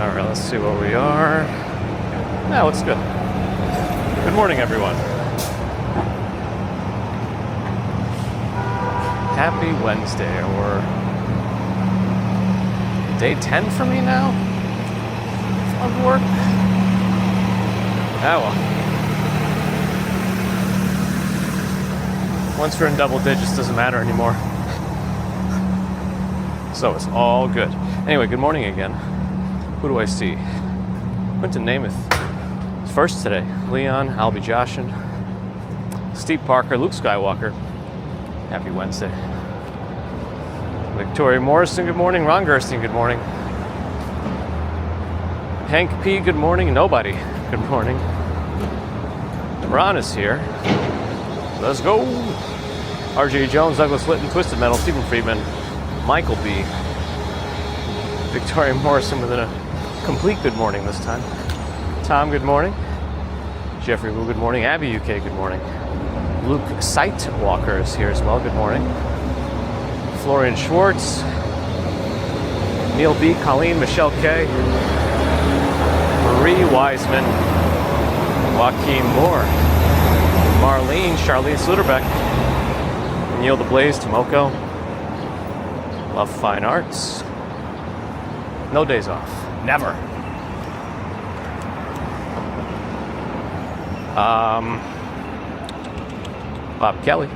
Alright, let's see where we are. Yeah, looks good. Good morning, everyone. Happy Wednesday, or day 10 for me now of work. Ah, well. Once we're in double digits, doesn't matter anymore. So it's all good. Anyway, good morning again. Who do I see? Went to Namath. First today. Leon, I'll be Joshin, Steve Parker, Luke Skywalker. Happy Wednesday. Victoria Morrison, good morning. Ron Gerstein, good morning. Hank P, good morning. Nobody, good morning. Ron is here. Let's go. RJ Jones, Douglas Litton, Twisted Metal, Stephen Friedman, Michael B. Victoria Morrison with a complete good morning this time. Tom, good morning. Jeffrey Wu, good morning. Abby UK, good morning. Luke Sightwalker is here as well, good morning. Florian Schwartz, Neil B, Colleen, Michelle K, Marie Wiseman, Joaquin Moore, Marlene, Charlene Sluderbeck, Neil the Blaze, Tomoko, Love Fine Arts. No days off. Never. Bob Kelly.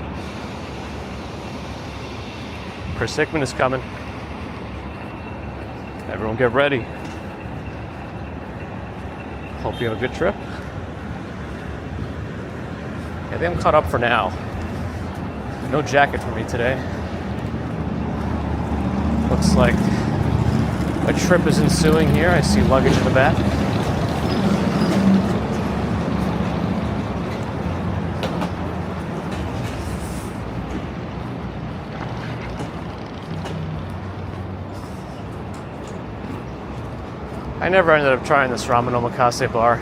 Chris Hickman is coming. Everyone get ready. Hope you have a good trip. I think I'm caught up for now. No jacket for me today. Looks like a trip is ensuing here. I see luggage in the back. I never ended up trying this ramen omakase bar.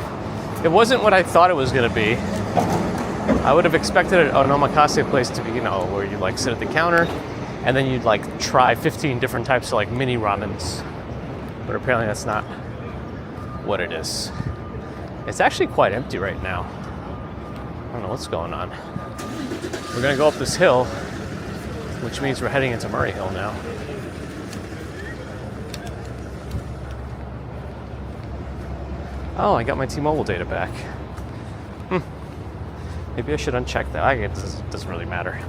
It wasn't what I thought it was going to be. I would have expected an omakase place to be, where you like sit at the counter and then you'd like try 15 different types of like mini ramens. But apparently that's not what it is. It's actually quite empty right now. I don't know what's going on. We're going to go up this hill, which means we're heading into Murray Hill now. Oh, I got my T-Mobile data back. Maybe I should uncheck that. It doesn't really matter.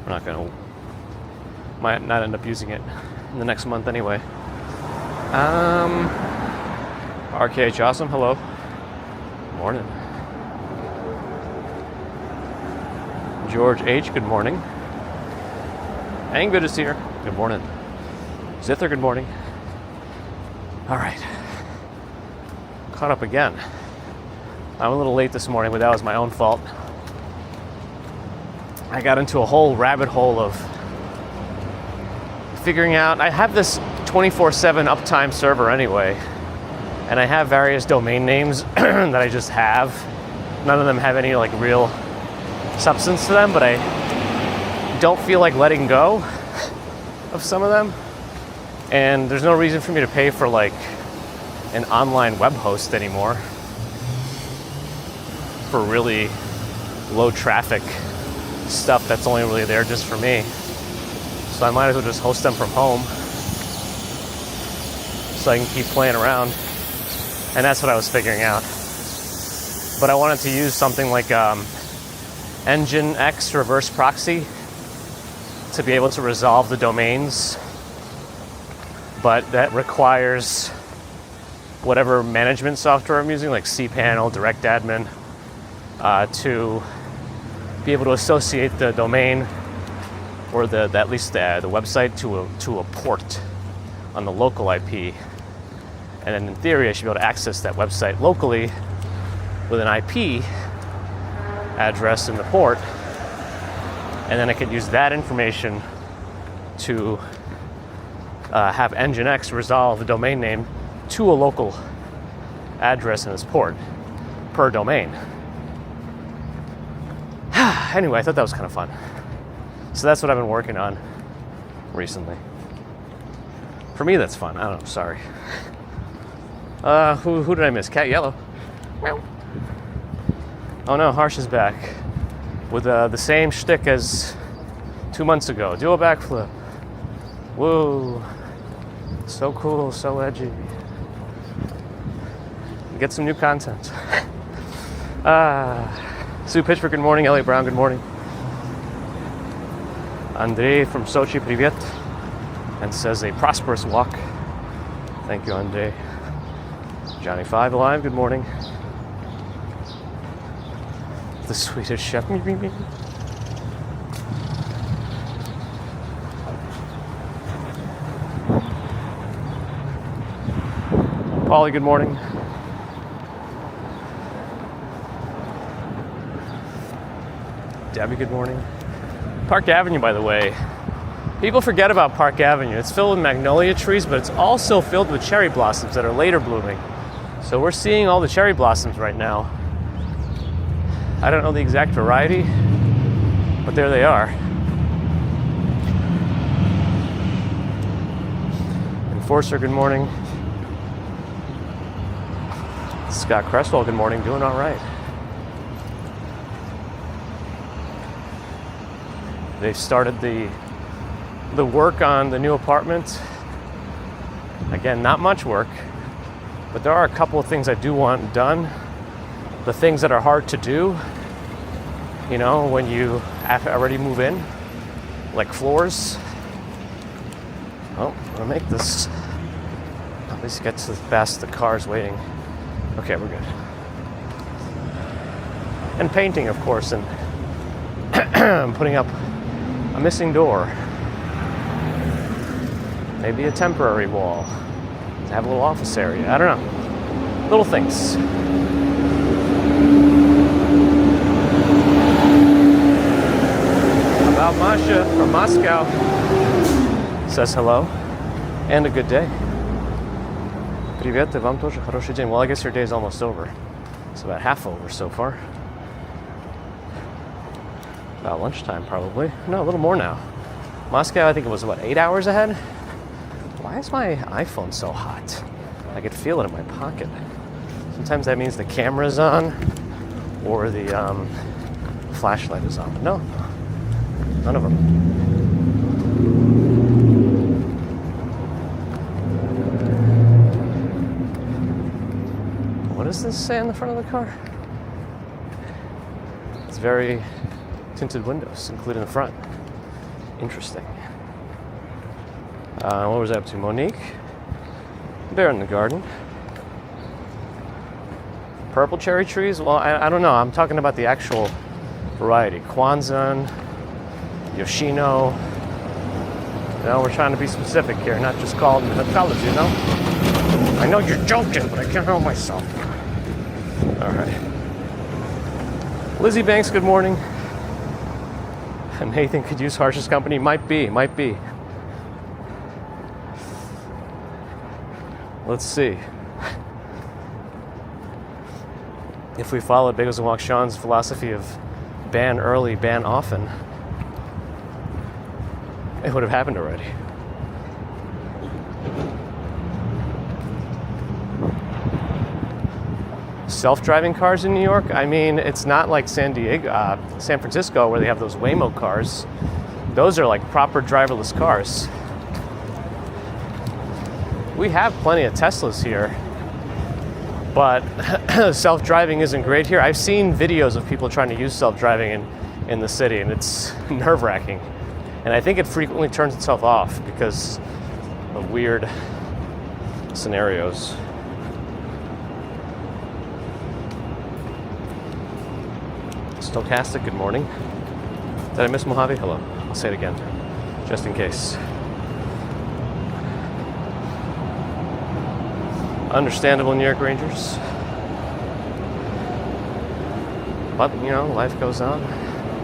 We're not gonna. Might not end up using it in the next month anyway. RKH Awesome, hello. Morning. George H, good morning. Angvid is here. Good morning. Zither, good morning. All right. Caught up again. I'm a little late this morning, but that was my own fault. I got into a whole rabbit hole of figuring out, I have this 24/7 uptime server anyway, and I have various domain names that I just have. None of them have any like real substance to them, but I don't feel like letting go of some of them. And there's no reason for me to pay for like an online web host anymore for really low traffic stuff that's only really there just for me. So I might as well just host them from home so I can keep playing around. And that's what I was figuring out. But I wanted to use something like Nginx reverse proxy to be able to resolve the domains, but that requires whatever management software I'm using, like cPanel, DirectAdmin, to be able to associate the domain or at least the website to a port on the local IP. And then in theory, I should be able to access that website locally with an IP address in the port. And then I could use that information to have Nginx resolve the domain name to a local address in this port per domain. Anyway, I thought that was kind of fun. So that's what I've been working on. recently. For me, that's fun. I don't know. Sorry. Who did I miss? Cat Yellow. Meow. Oh no, Harsh is back with the same shtick as 2 months ago. Do a backflip. Whoa. So cool, so edgy. Get some new content. Sue Pitchford, good morning. Elliot Brown, good morning. Andrei from Sochi, привет. And says a prosperous walk. Thank you, Andrei. Johnny 5 alive, good morning. The Swedish chef. Polly, good morning. Debbie, good morning. Park Avenue, by the way. People forget about Park Avenue. It's filled with magnolia trees, but it's also filled with cherry blossoms that are later blooming. So we're seeing all the cherry blossoms right now. I don't know the exact variety, but there they are. Enforcer, good morning. Scott Cresswell, good morning. Doing all right. They've started the work on the new apartment. Again, not much work, but there are a couple of things I do want done. The things that are hard to do, you know, when you already move in, like floors. Oh, I'm gonna make this at least get to past the cars waiting. Okay, we're good. And painting, of course, and putting up a missing door. Maybe a temporary wall to have a little office area. I don't know. Little things. About Masha from Moscow says hello and a good day. Привет, и вам тоже хороший день. Well, I guess your day is almost over. It's about half over so far. About lunchtime, probably. No, a little more now. Moscow, I think it was, 8 hours ahead? Why is my iPhone so hot? I could feel it in my pocket. Sometimes that means the camera's on or the flashlight is on. But no, none of them. What does this say on the front of the car? It's very tinted windows, including the front. Interesting. What was I up to? Monique? Bear in the garden. Purple cherry trees? Well, I don't know. I'm talking about the actual variety. Kwanzan, Yoshino. You know, we're trying to be specific here, not just call them the colors, you know? I know you're joking, but I can't help myself. All right. Lizzie Banks, good morning. And Nathan could use Harsh's company. Might be. Let's see. If we followed Bagels and Walk Sean's philosophy of ban early, ban often, it would have happened already. Self-driving cars in New York? I mean, it's not like San Francisco, where they have those Waymo cars. Those are like proper driverless cars. We have plenty of Teslas here, but self-driving isn't great here. I've seen videos of people trying to use self-driving in the city, and it's nerve-wracking. And I think it frequently turns itself off because of weird scenarios. Stochastic, good morning. Did I miss Mojave? Hello. I'll say it again, just in case. Understandable, New York Rangers. But, you know, life goes on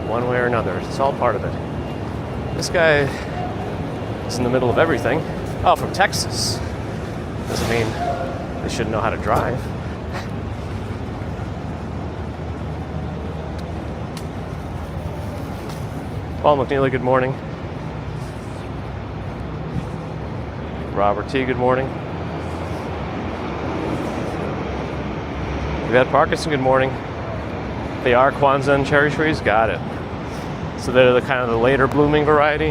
one way or another. It's all part of it. This guy is in the middle of everything. Oh, from Texas. Doesn't mean they shouldn't know how to drive. Paul McNeely, good morning. Robert T, good morning. Yvette Parkinson, good morning. They are Kwanzaa cherry trees? Got it. So they're the kind of the later blooming variety,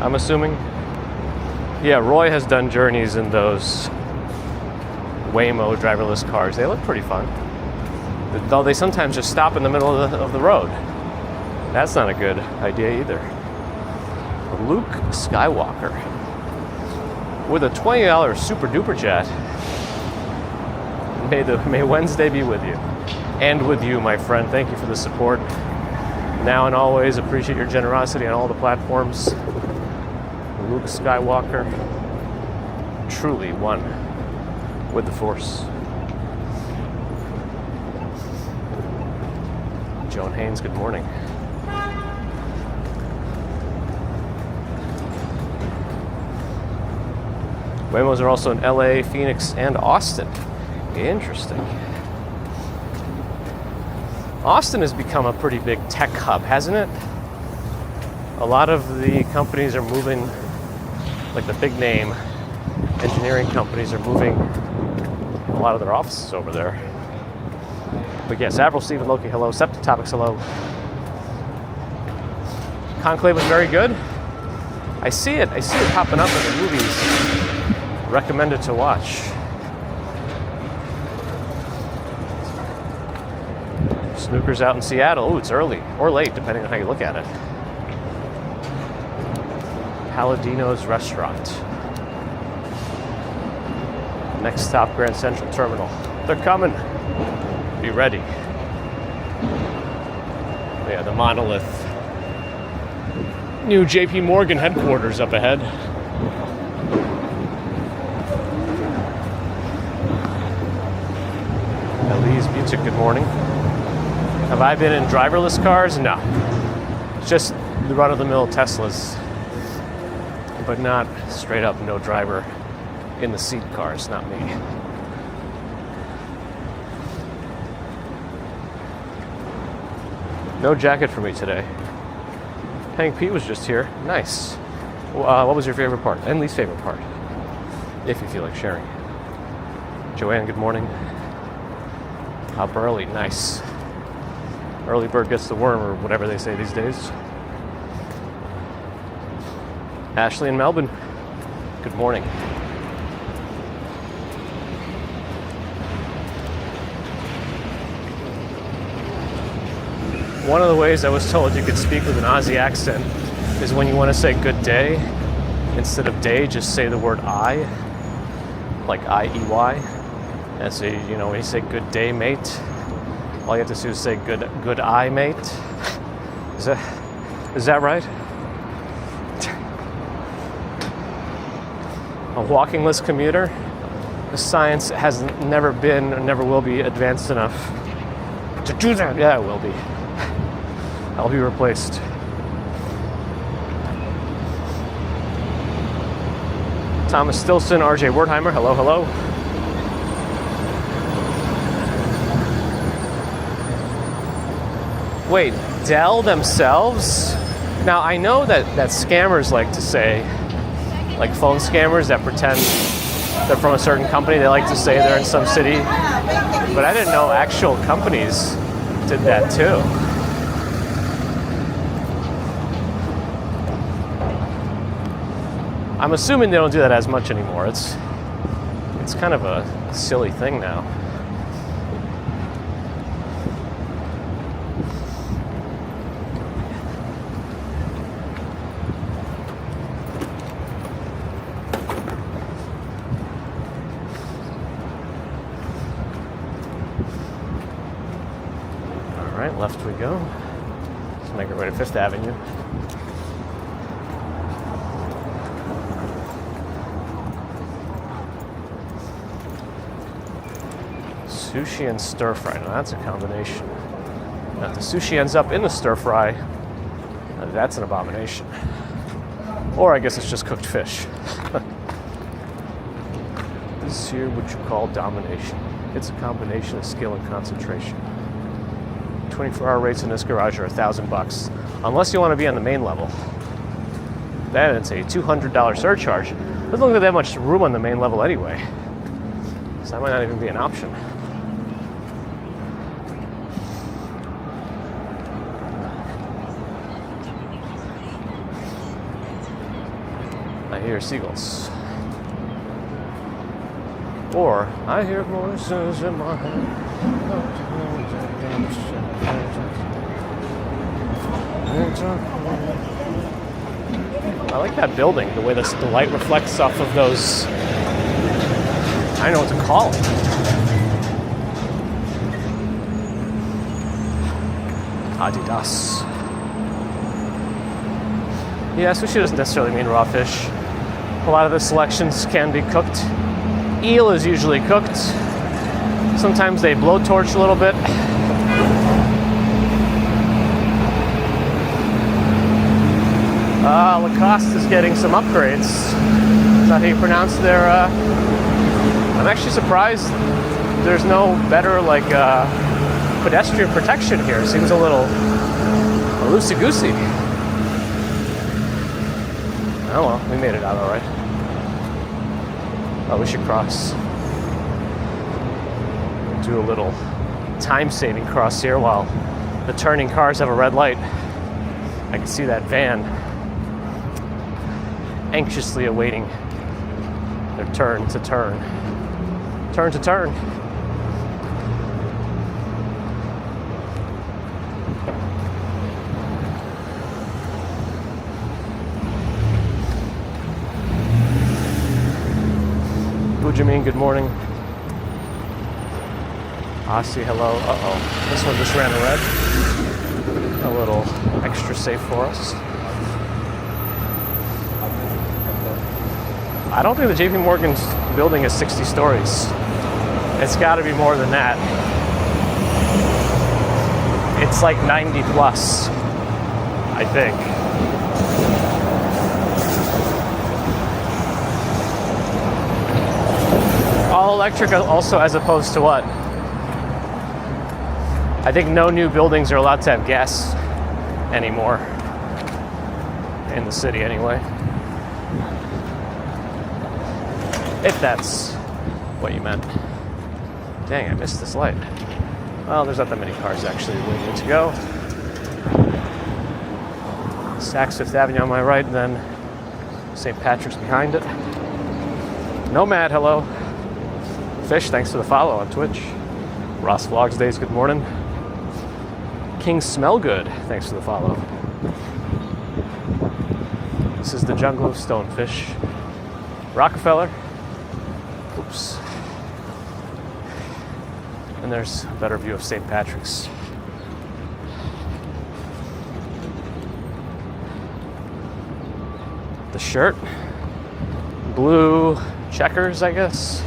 I'm assuming. Yeah, Roy has done journeys in those Waymo driverless cars. They look pretty fun. Though they sometimes just stop in the middle of the road. That's not a good idea either. Luke Skywalker with a $20 super duper jet. May Wednesday be with you. And with you, my friend. Thank you for the support. Now and always, appreciate your generosity on all the platforms. Luke Skywalker, truly one with the Force. Joan Haynes, good morning. Waymos are also in LA, Phoenix, and Austin. Interesting. Austin has become a pretty big tech hub, hasn't it? A lot of the companies are moving, like the big name engineering companies are moving a lot of their offices over there. But yes, Avril, Stephen, Loki, hello. Septic Topics, hello. Conclave was very good. I see it popping up in the movies. Recommended to watch. Snooker's out in Seattle. Oh, it's early or late, depending on how you look at it. Paladino's Restaurant. Next stop, Grand Central Terminal. They're coming. Be ready. Yeah, the monolith. New JP Morgan headquarters up ahead. Elise Butic, good morning. Have I been in driverless cars? No. Just the run-of-the-mill Teslas. But not straight up no driver in the seat cars, not me. No jacket for me today. Hank P was just here. Nice. What was your favorite part and least favorite part? If you feel like sharing. Joanne, good morning. Up early, nice. Early bird gets the worm, or whatever they say these days. Ashley in Melbourne, good morning. One of the ways I was told you could speak with an Aussie accent is when you want to say good day, instead of day, just say the word I, like I-E-Y. And so, you know, when you say good day, mate, all you have to do is say good eye, mate. Is that right? A walking-less commuter? The science has never been or never will be advanced enough to do that. Yeah, it will be. I'll be replaced. Thomas Stilson, RJ Wertheimer, hello, hello. Wait, Dell themselves? Now, I know that scammers like to say, like phone scammers that pretend they're from a certain company, they like to say they're in some city. But I didn't know actual companies did that too. I'm assuming they don't do that as much anymore. It's kind of a silly thing now. All right, left we go. Let's make our way to Fifth Avenue. Sushi and stir fry. Now that's a combination. Now if the sushi ends up in the stir fry, that's an abomination. Or I guess it's just cooked fish. This is here what you call domination. It's a combination of skill and concentration. 24-hour rates in this garage are $1,000, unless you want to be on the main level. Then it's a $200 surcharge, Doesn't look like they have much room on the main level anyway. So that might not even be an option. I hear seagulls. Or I hear voices in my head. I like that building, the way the light reflects off of those. I don't know what to call it. Adidas. Yeah, sushi doesn't necessarily mean raw fish. A lot of the selections can be cooked. Eel is usually cooked. Sometimes they blowtorch a little bit. Lacoste is getting some upgrades. Is that how you pronounce their... I'm actually surprised there's no better, like, pedestrian protection here. It seems a little loosey-goosey. Oh well, we made it out all right. Oh, we should cross. Do a little time-saving cross here while the turning cars have a red light. I can see that van anxiously awaiting their turn to turn. Turn to turn. Benjamin, good morning. Aussie, hello. Uh-oh. This one just ran a red. A little extra safe for us. I don't think the JP Morgan's building is 60 stories. It's got to be more than that. It's like 90 plus, I think. All electric also, as opposed to what? I think no new buildings are allowed to have gas anymore. In the city anyway. If that's what you meant. Dang, I missed this light. Well, there's not that many cars actually waiting to go. Saks Fifth Avenue on my right, and then St. Patrick's behind it. Nomad, hello. Fish, thanks for the follow on Twitch. Ross Vlogs Days, good morning. King Smell Good, thanks for the follow. This is the jungle of stonefish. Rockefeller. Oops. And there's a better view of St. Patrick's. The shirt. Blue checkers, I guess.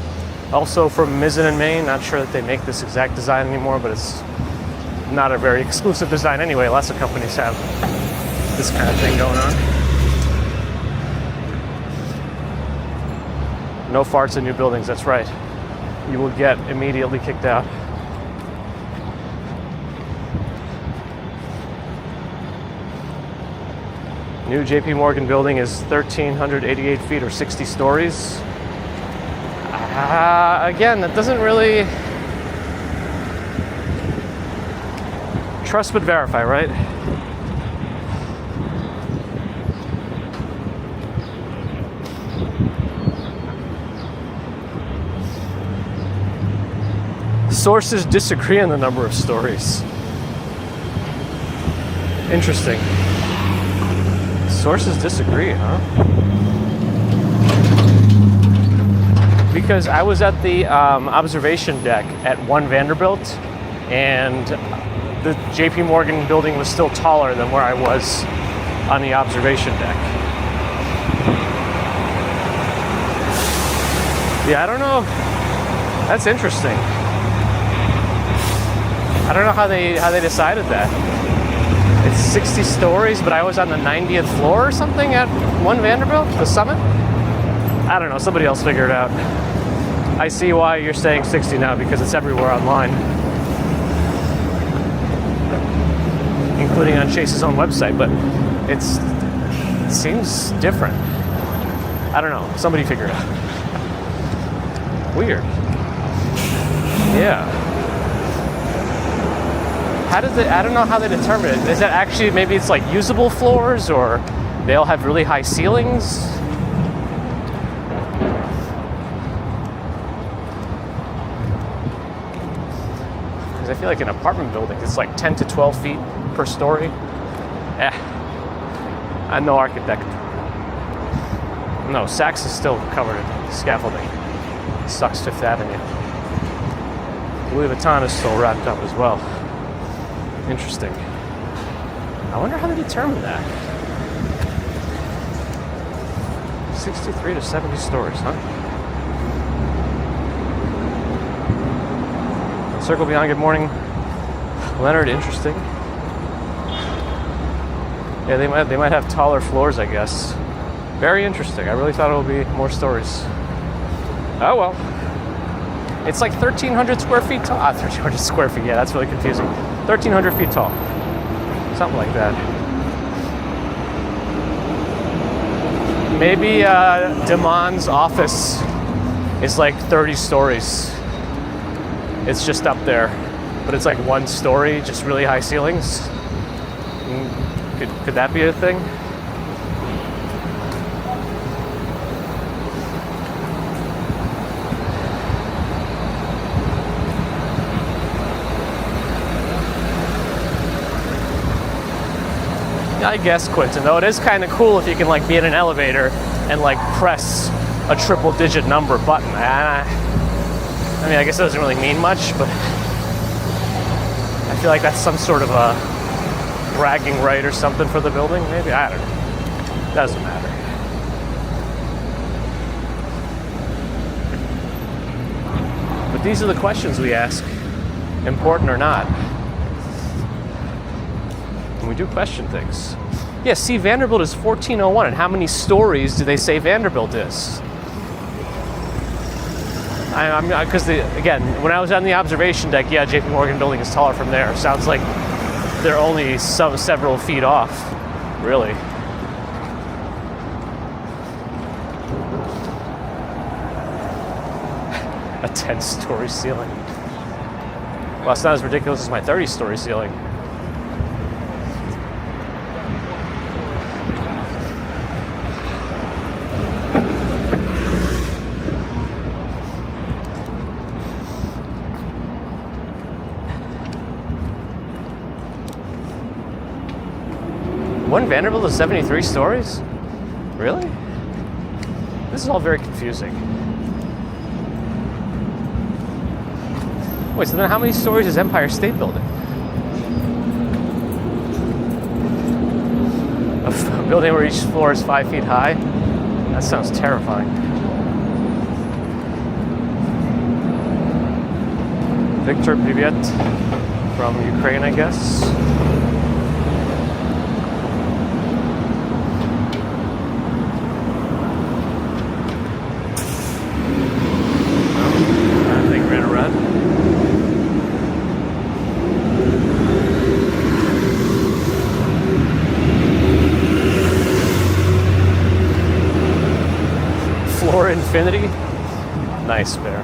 Also from Mizzen in Maine. Not sure that they make this exact design anymore, but it's not a very exclusive design anyway. Lots of companies have this kind of thing going on. No farts in new buildings, that's right. You will get immediately kicked out. New JP Morgan building is 1,388 feet or 60 stories. Again, that doesn't really... Trust but verify, right? Sources disagree on the number of stories. Interesting. Sources disagree, huh? Because I was at the observation deck at 1 Vanderbilt, and the JP Morgan building was still taller than where I was on the observation deck. Yeah, I don't know. That's interesting. I don't know how they decided that. It's 60 stories, but I was on the 90th floor or something at 1 Vanderbilt, the summit? I don't know, somebody else figure it out. I see why you're saying 60 now, because it's everywhere online. Including on Chase's own website, but it seems different. I don't know. Somebody figure it out. Weird. Yeah. How does it? I don't know how they determine it. Is that actually maybe it's like usable floors, or they all have really high ceilings? Because I feel like an apartment building, it's like 10 to 12 feet per story. I'm no architect. No, Saks is still covered in scaffolding. Sucks Fifth Avenue. Louis Vuitton is still wrapped up as well. Interesting. I wonder how they determine that. 63 to 70 stories, huh? Circle Beyond, good morning. Leonard, interesting. Yeah, they might have taller floors, I guess. Very interesting. I really thought it would be more stories. Oh well. It's like 1,300 square feet tall. 1,300 square feet. Yeah, that's really confusing. 1,300 feet tall. Something like that. Maybe Demon's office is like 30 stories. It's just up there. But it's like one story, just really high ceilings. Could that be a thing? I guess, Quentin, though it is kind of cool if you can like be in an elevator and like press a triple digit number button. I mean, I guess it doesn't really mean much, but I feel like that's some sort of a bragging right or something for the building. Maybe, I don't know. Doesn't matter. But these are the questions we ask, important or not. We do question things. Yeah, see, Vanderbilt is 1401, and how many stories do they say Vanderbilt is? Because again, when I was on the observation deck, yeah, JP Morgan building is taller from there. Sounds like they're only several feet off, really. A 10-story ceiling. Well, it's not as ridiculous as my 30-story ceiling. One Vanderbilt is 73 stories? Really? This is all very confusing. Wait, so then how many stories is Empire State Building? A building where each floor is 5 feet high? That sounds terrifying. Victor Privyet from Ukraine, I guess. Infinity? Nice bear.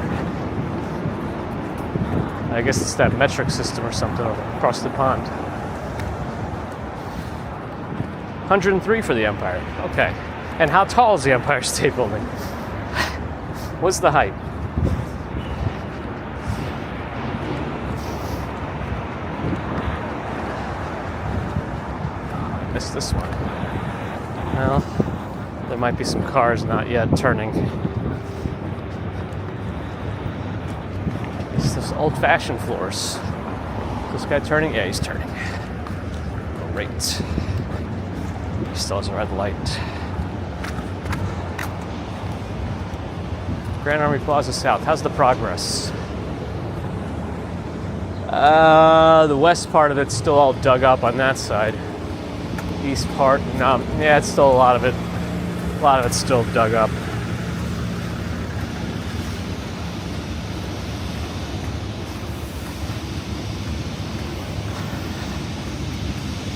I guess it's that metric system or something across the pond. 103 for the Empire. Okay. And how tall is the Empire State Building? What's the height? I missed this one. Well, there might be some cars not yet turning. Those old-fashioned floors. This guy turning? Yeah, he's turning. Great. He still has a red light. Grand Army Plaza South. How's the progress? The west part of it's still all dug up on that side. East part, no. Yeah, it's still a lot of it. A lot of it's still dug up.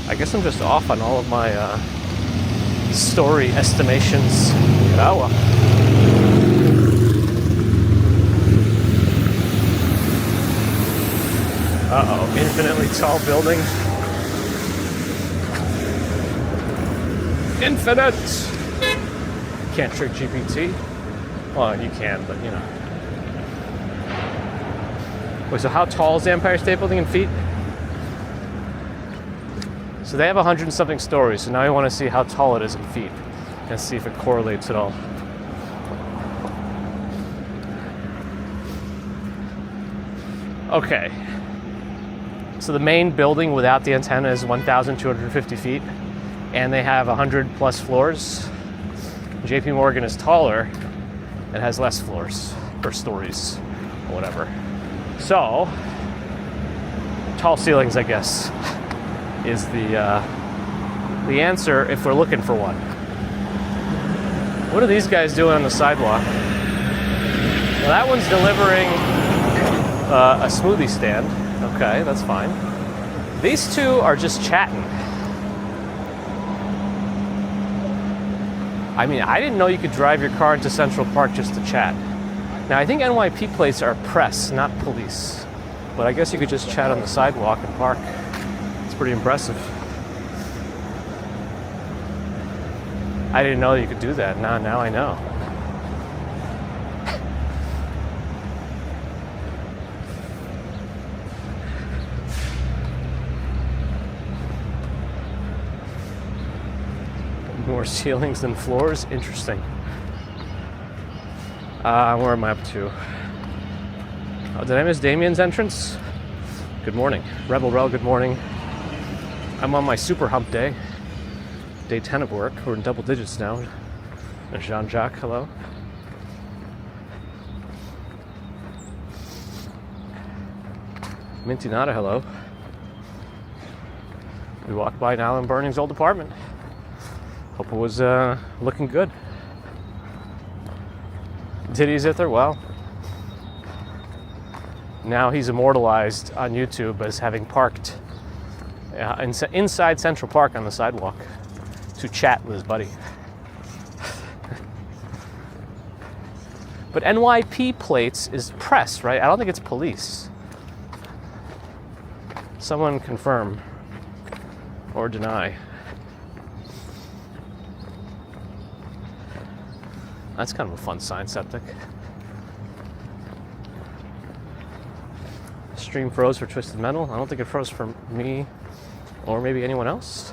I guess I'm just off on all of my story estimations. Oh well. Uh-oh, infinitely tall building. Infinite! Can't trick GPT. Well, you can, but you know. Wait, so how tall is the Empire State Building in feet? So they have 100 and something stories, so now I want to see how tall it is in feet and see if it correlates at all. Okay. So the main building without the antenna is 1,250 feet, and they have 100 plus floors. JP Morgan is taller and has less floors, or stories, or whatever. So, tall ceilings, I guess, is the answer if we're looking for one. What are these guys doing on the sidewalk? Well, that one's delivering a smoothie stand. Okay, that's fine. These two are just chatting. I mean, I didn't know you could drive your car into Central Park just to chat. Now, I think NYP plates are press, not police. But I guess you could just chat on the sidewalk and park. It's pretty impressive. I didn't know you could do that. Now I know. More ceilings than floors? Interesting. Where am I up to? Oh, did I miss Damien's entrance? Good morning. Rebel Rel, good morning. I'm on my super hump day. Day 10 of work. We're in double digits now. And Jean-Jacques, hello. Minty Nada, hello. We walked by Alan Burning's old apartment. Hope it was looking good. Did he sit there? Well, now he's immortalized on YouTube as having parked inside Central Park on the sidewalk to chat with his buddy. But NYP plates is press, right? I don't think it's police. Someone confirm or deny. That's kind of a fun sign, septic. Stream froze for Twisted Metal. I don't think it froze for me or maybe anyone else.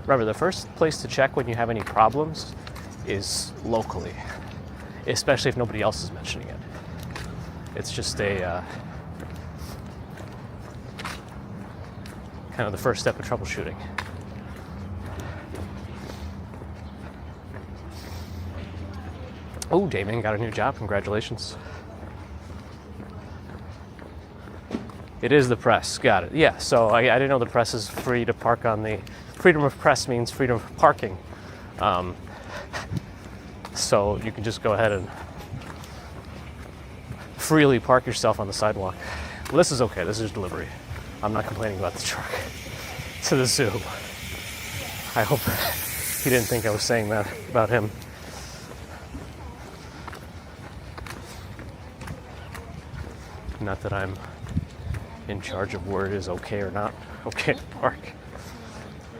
Remember, the first place to check when you have any problems is locally, especially if nobody else is mentioning it. It's just a kind of the first step of troubleshooting. Oh, Damien got a new job. Congratulations. It is the press. Got it. Yeah, so I didn't know the press is free to park on the... Freedom of press means freedom of parking. So you can just go ahead and freely park yourself on the sidewalk. Well, this is okay. This is delivery. I'm not complaining about the truck. To the zoo. I hope he didn't think I was saying that about him. Not that I'm in charge of where it is okay or not okay to park.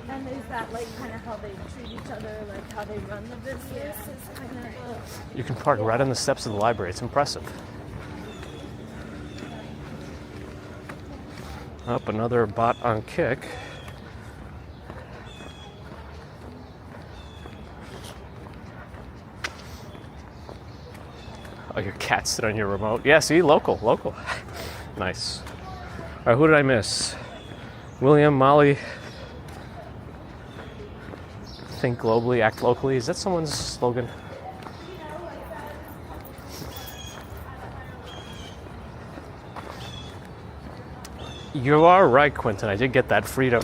And is that like kind of how they treat each other, like how they run the business? Is kind of You can park right on the steps of the library. It's impressive. Up another bot on Kick. Oh, your cat sit on your remote. Yeah, see, local. Nice. All right, who did I miss? William, Molly. Think globally, act locally. Is that someone's slogan? You are right, Quentin. I did get that freedom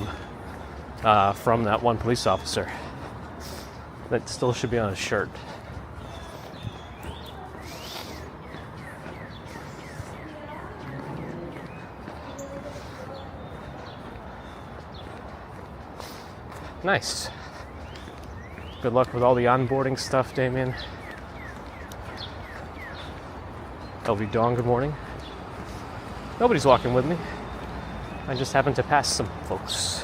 from that one police officer. That still should be on his shirt. Nice. Good luck with all the onboarding stuff, Damien. LV Dawn, good morning. Nobody's walking with me. I just happened to pass some folks.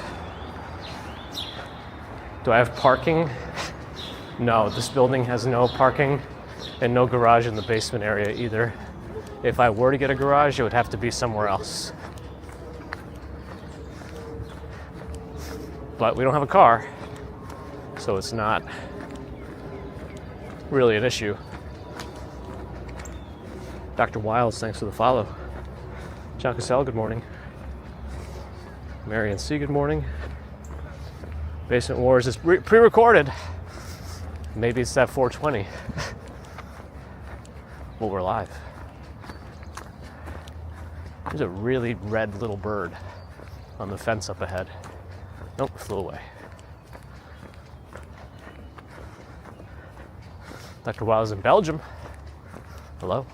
Do I have parking? No, this building has no parking and no garage in the basement area either. If I were to get a garage, it would have to be somewhere else. But we don't have a car, so it's not really an issue. Dr. Wiles, thanks for the follow. John Cassell, good morning. Marion C, good morning. Basement Wars is pre-recorded. Maybe it's that 420. Well, we're live. There's a really red little bird on the fence up ahead. Nope, flew away. Dr. Wiles in Belgium. Hello.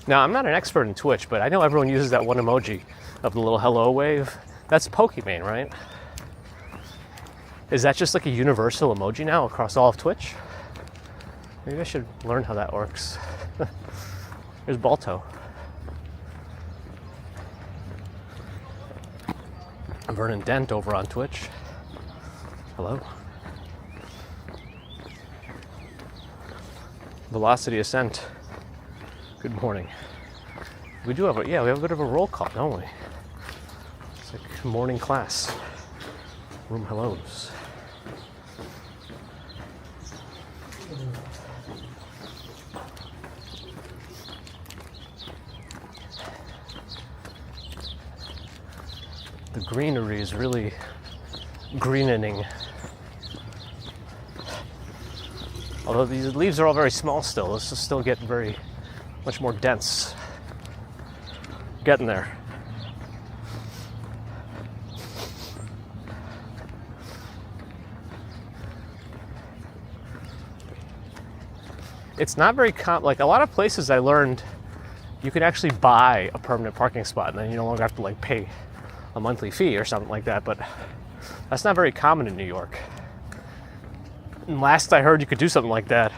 Now, I'm not an expert in Twitch, but I know everyone uses that one emoji of the little hello wave. That's Pokimane, right? Is that just like a universal emoji now across all of Twitch? Maybe I should learn how that works. There's Balto. Vernon Dent over on Twitch. Hello. Velocity Ascent. Good morning. We do have we have a bit of a roll call, don't we? It's like morning class. Room hellos. The greenery is really greenening. Although these leaves are all very small still, this is still getting very much more dense. Getting there. It's not very like a lot of places I learned you can actually buy a permanent parking spot and then you no longer have to like pay a monthly fee or something like that, but that's not very common in New York. And last I heard you could do something like that,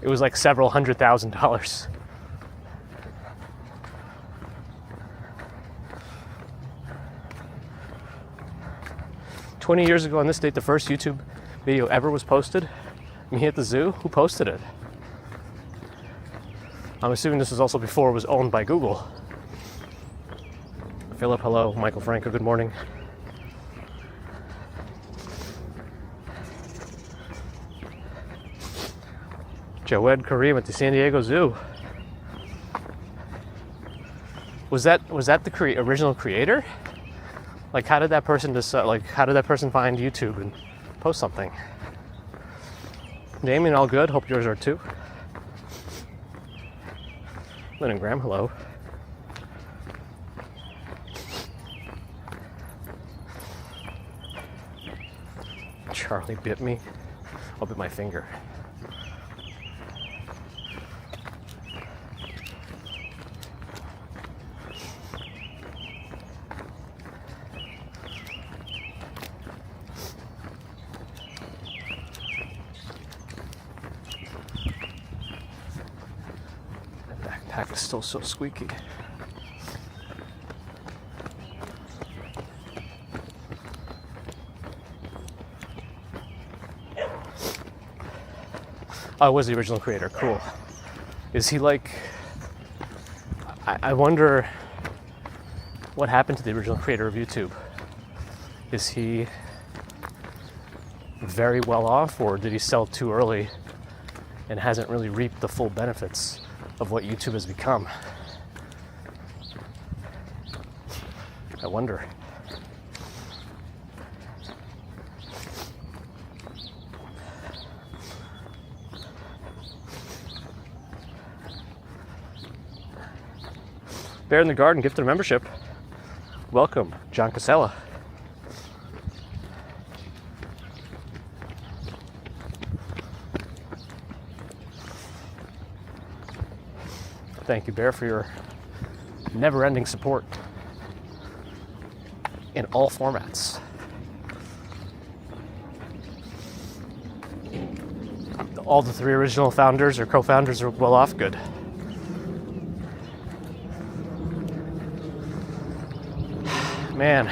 it was like several $100,000. 20 years ago on this date, the first YouTube video ever was posted. Me at the zoo? Who posted it? I'm assuming this was also before it was owned by Google. Philip, hello. Michael Franco, good morning. Joed Kareem at the San Diego Zoo. Was that the original creator? Like, how did that person decide? Like, how did that person find YouTube and post something? Damien, all good. Hope yours are too. Lynn and Graham, hello. Charlie bit me. I'll bit my finger. Backpack is still so squeaky. Oh, I was the original creator. Cool. Is he like... I wonder what happened to the original creator of YouTube. Is he very well off, or did he sell too early and hasn't really reaped the full benefits of what YouTube has become? I wonder. Bear in the Garden, gifted a membership. Welcome, John Casella. Thank you, Bear, for your never-ending support in all formats. All the 3 original founders or co-founders are well off. Good. Man.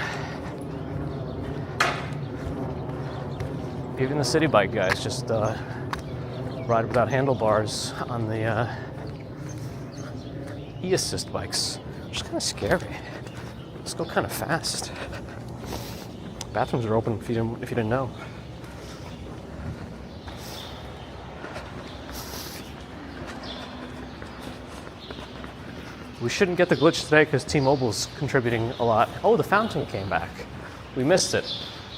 Even the city bike guys just ride without handlebars on the e-assist bikes. Which is kind of scary. Let's go kind of fast. Bathrooms are open if you didn't know. We shouldn't get the glitch today because T-Mobile's contributing a lot. Oh, the fountain came back. We missed it.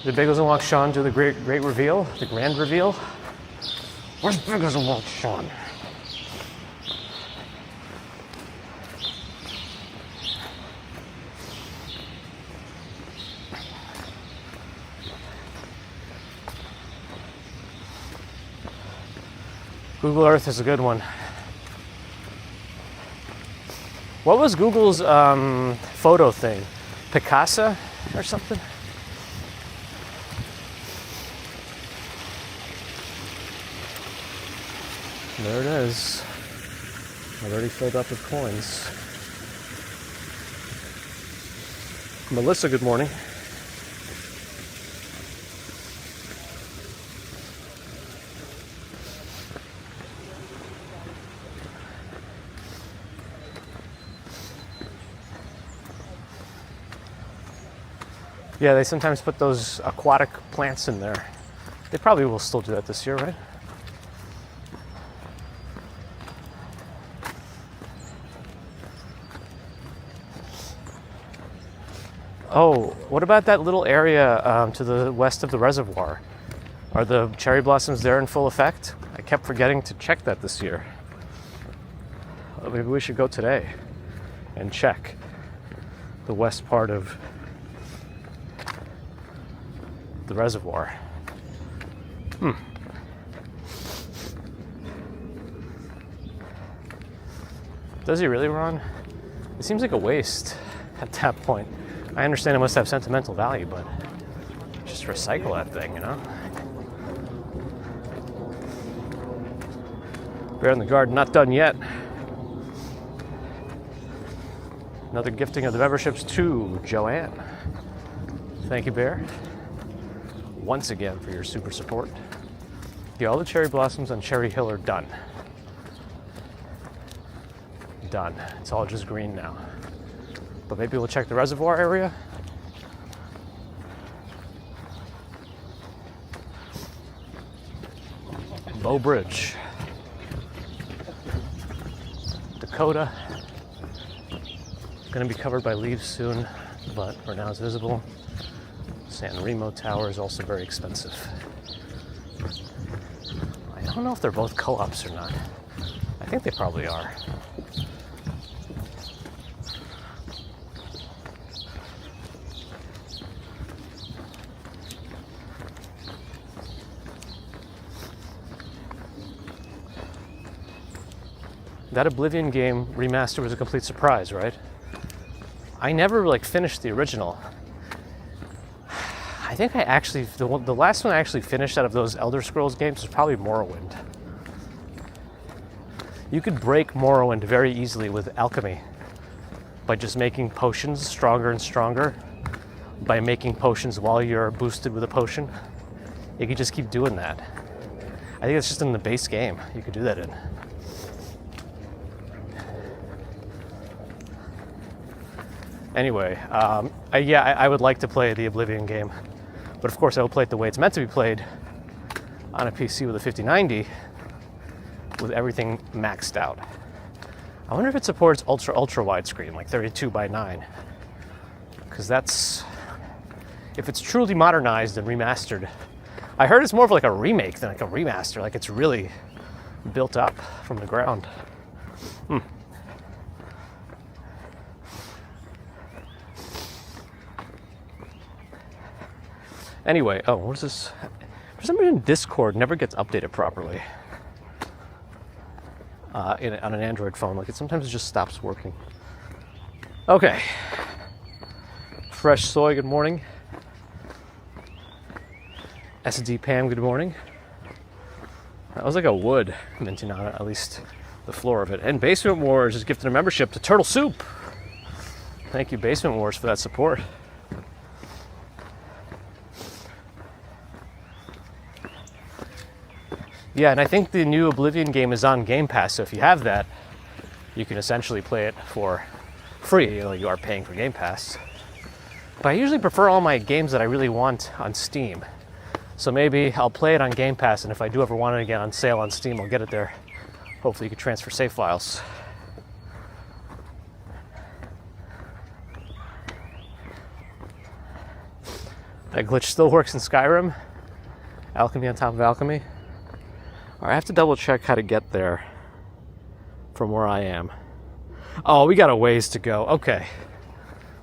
Did Bagels and Walk Sean do the great reveal? The grand reveal? Where's Bagels and Walk Sean? Google Earth is a good one. What was Google's photo thing? Picasa or something? There it is. I've already filled up with coins. Melissa, good morning. Yeah, they sometimes put those aquatic plants in there. They probably will still do that this year, right? Oh, what about that little area to the west of the reservoir? Are the cherry blossoms there in full effect? I kept forgetting to check that this year. Maybe we should go today and check the west part of the reservoir. Does he really, Ron? It seems like a waste at that point. I understand it must have sentimental value, but just recycle that thing, you know? Bear in the Garden, not done yet. Another gifting of the memberships to Joanne. Thank you, Bear, once again for your super support. Yeah, all the cherry blossoms on Cherry Hill are done. Done. It's all just green now. But maybe we'll check the reservoir area. Bow Bridge. Dakota. Going to be covered by leaves soon, but for now it's visible. San Remo Tower is also very expensive. I don't know if they're both co-ops or not. I think they probably are. That Oblivion game remaster was a complete surprise, right? I never finished the original. I think I actually, the last one I actually finished out of those Elder Scrolls games was probably Morrowind. You could break Morrowind very easily with alchemy by just making potions stronger and stronger, by making potions while you're boosted with a potion. You could just keep doing that. I think it's just in the base game you could do that in. Anyway, I would like to play the Oblivion game, but of course I will play it the way it's meant to be played on a PC with a 5090 with everything maxed out. I wonder if it supports ultra widescreen, like 32:9, because that's, if it's truly modernized and remastered. I heard it's more of like a remake than like a remaster, like it's really built up from the ground. Anyway, oh, what is this? For some reason, Discord never gets updated properly on an Android phone. Like, sometimes it just stops working. Okay. Fresh Soy, good morning. SD Pam, good morning. That was like a wood minting on it, at least the floor of it. And Basement Wars is gifted a membership to Turtle Soup. Thank you, Basement Wars, for that support. Yeah, and I think the new Oblivion game is on Game Pass, so if you have that, you can essentially play it for free. You know, you are paying for Game Pass. But I usually prefer all my games that I really want on Steam. So maybe I'll play it on Game Pass, and if I do ever want it again on sale on Steam, I'll get it there. Hopefully you can transfer save files. That glitch still works in Skyrim. Alchemy on top of alchemy. All right, I have to double check how to get there from where I am. Oh, we got a ways to go. Okay.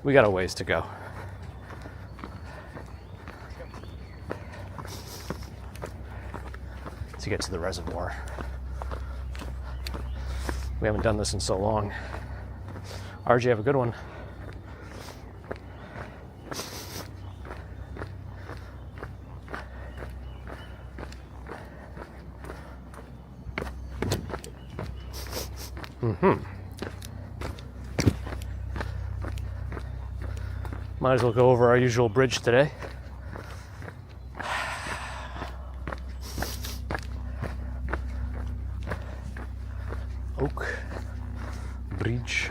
We got a ways to go. To get to the reservoir. We haven't done this in so long. RJ, have a good one. Might as well go over our usual bridge today. Oak Bridge.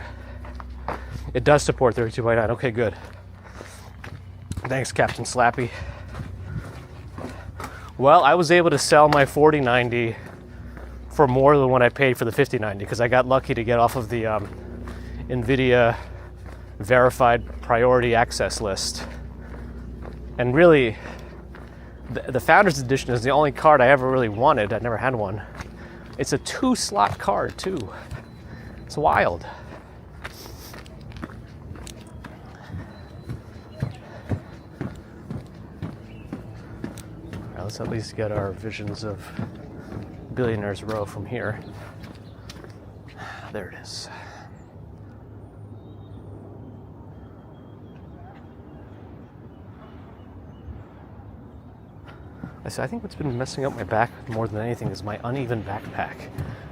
It does support 32x9. Okay, good. Thanks, Captain Slappy. Well, I was able to sell my 4090 for more than what I paid for the 5090 because I got lucky to get off of the NVIDIA verified priority access list. And really, the Founders Edition is the only card I ever really wanted. I never had one. It's a 2-slot card, too. It's wild. All right, let's at least get our visions of Billionaires Row from here. There it is. So I think what's been messing up my back more than anything is my uneven backpack.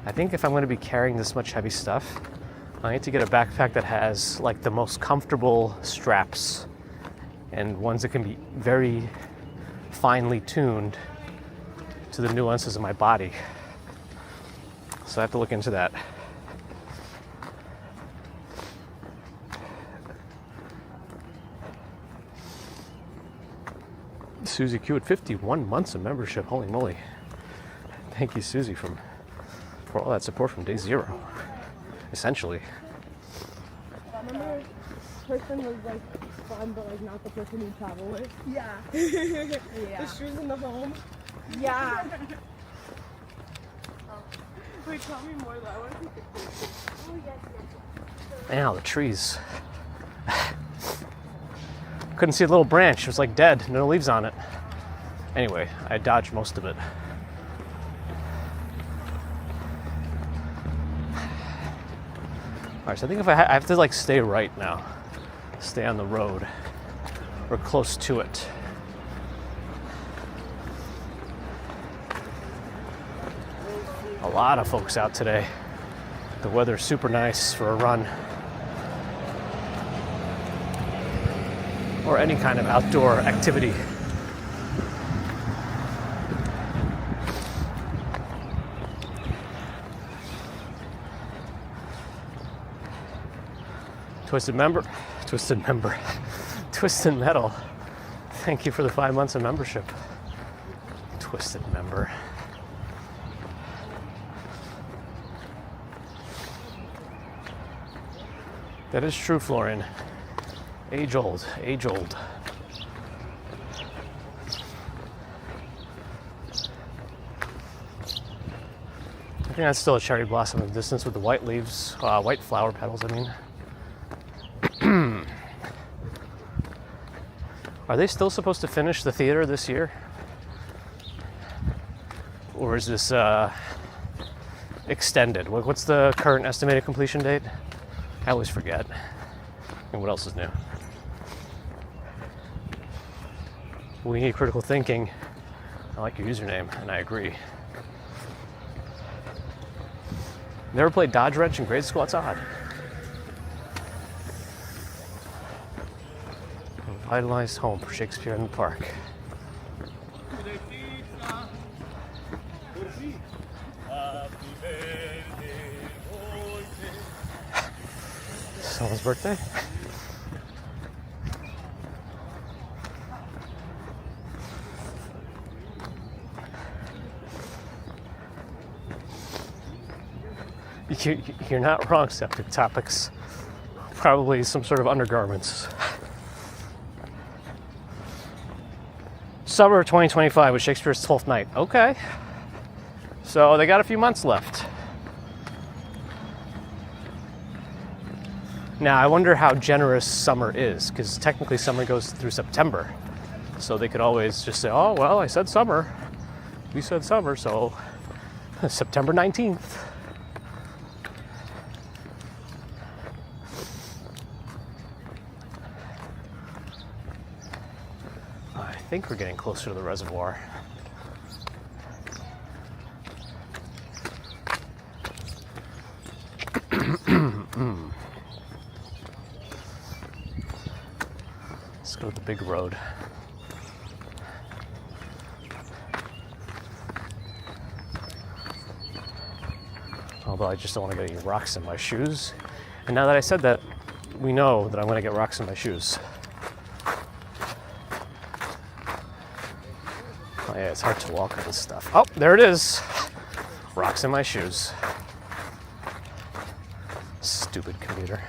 I think if I'm going to be carrying this much heavy stuff, I need to get a backpack that has like the most comfortable straps and ones that can be very finely tuned to the nuances of my body. So I have to look into that. Susie Q at 51 months of membership. Holy moly. Thank you, Susie, for all that support from day zero, essentially. I remember this person was like fun, but like not the person you travel with. Yeah. Yeah. The shoes in the home. Yeah. Wait, tell me more though. I want to take the picture. Oh, yes. Ow, the trees. Couldn't see a little branch. It was like dead. No leaves on it. Anyway, I dodged most of it. All right, so I think if I have to like stay right now, stay on the road or close to it. A lot of folks out today. The weather's super nice for a run. Or any kind of outdoor activity. Twisted Metal. Thank you for the 5 months of membership. Twisted Member. That is true, Florian. Age old. I think that's still a cherry blossom in the distance with the white leaves, white flower petals, I mean. Are they still supposed to finish the theater this year? Or is this extended? What's the current estimated completion date? I always forget. And what else is new? We need critical thinking. I like your username, and I agree. Never played Dodge Wrench in grade school? That's odd. Revitalized home for Shakespeare in the Park. Someone's birthday? You're not wrong, Septic Topics. Probably some sort of undergarments. Summer of 2025 was Shakespeare's 12th night. Okay. So they got a few months left. Now, I wonder how generous summer is, because technically summer goes through September. So they could always just say, oh, well, I said summer. We said summer, so September 19th. I think we're getting closer to the reservoir. Let's go to the big road. Although I just don't want to get any rocks in my shoes. And now that I said that, we know that I'm going to get rocks in my shoes. Oh yeah, it's hard to walk on this stuff. Oh, there it is. Rocks in my shoes. Stupid commuter.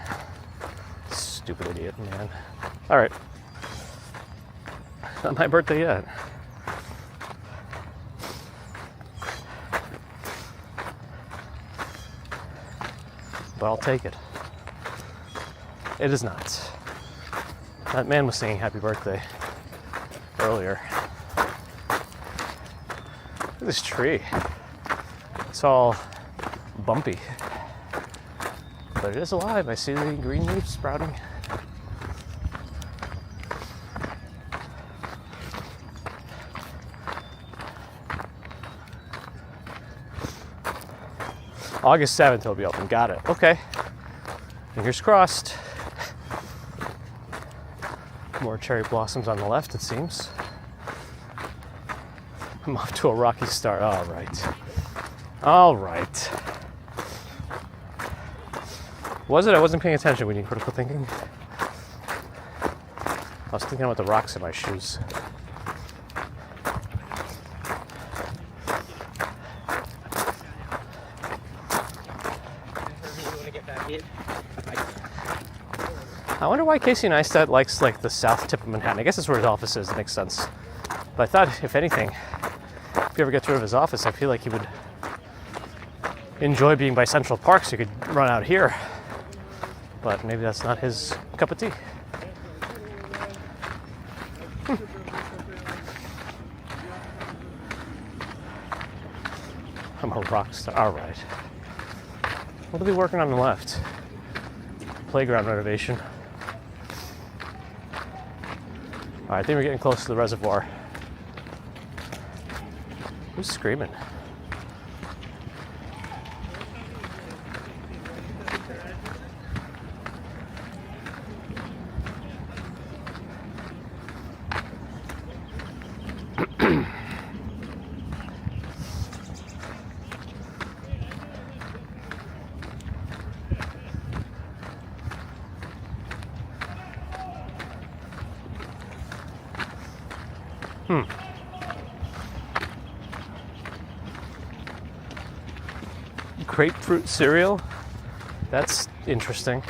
Stupid idiot, man. All right. Not my birthday yet. But I'll take it. It is not. That man was singing happy birthday earlier. Look at this tree. It's all bumpy. But it is alive. I see the green leaves sprouting. August 7th it'll be open. Got it. Okay. Fingers crossed. More cherry blossoms on the left, it seems. I'm off to a rocky start. All right. All right. Was it? I wasn't paying attention. We need critical thinking. I was thinking about the rocks in my shoes. I wonder why Casey Neistat likes like the south tip of Manhattan. I guess that's where his office is. It makes sense. But I thought, if anything, if he ever gets rid of his office, I feel like he would enjoy being by Central Park, so he could run out here. But maybe that's not his cup of tea. I'm a rock star. All right. What are they working on the left? Playground renovation. All right, I think we're getting close to the reservoir. Who's screaming? Grapefruit cereal? That's interesting.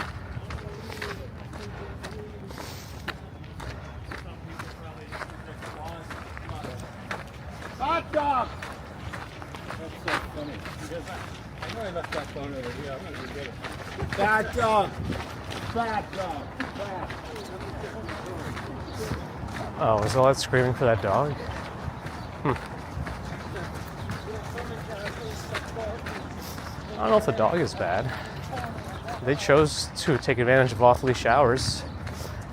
Hot dog! That's so funny. I know I left that phone over here. I'm going to get it. Fat dog! Fat dog! Fat. Oh, is all that screaming for that dog? I don't know if the dog is bad. they chose to take advantage of off-leash showers,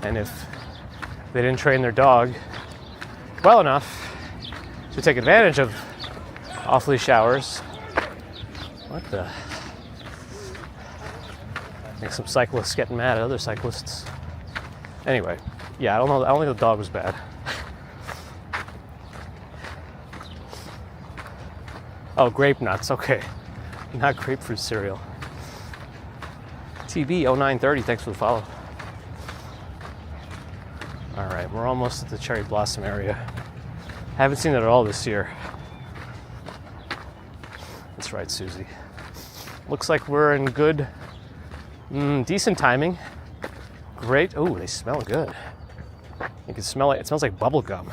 and if they didn't train their dog well enough to take advantage of off-leash showers, what the? I think some cyclists getting mad at other cyclists. Anyway, yeah, I don't know. I don't think the dog was bad. Oh, grape nuts. Okay, not grapefruit cereal. TB0930. Thanks for the follow. All right, we're almost at the cherry blossom area. Haven't seen it at all this year. That's right, Susie. Looks like we're in good, decent timing. Great. Oh, they smell good. You can smell it. It smells like bubble gum.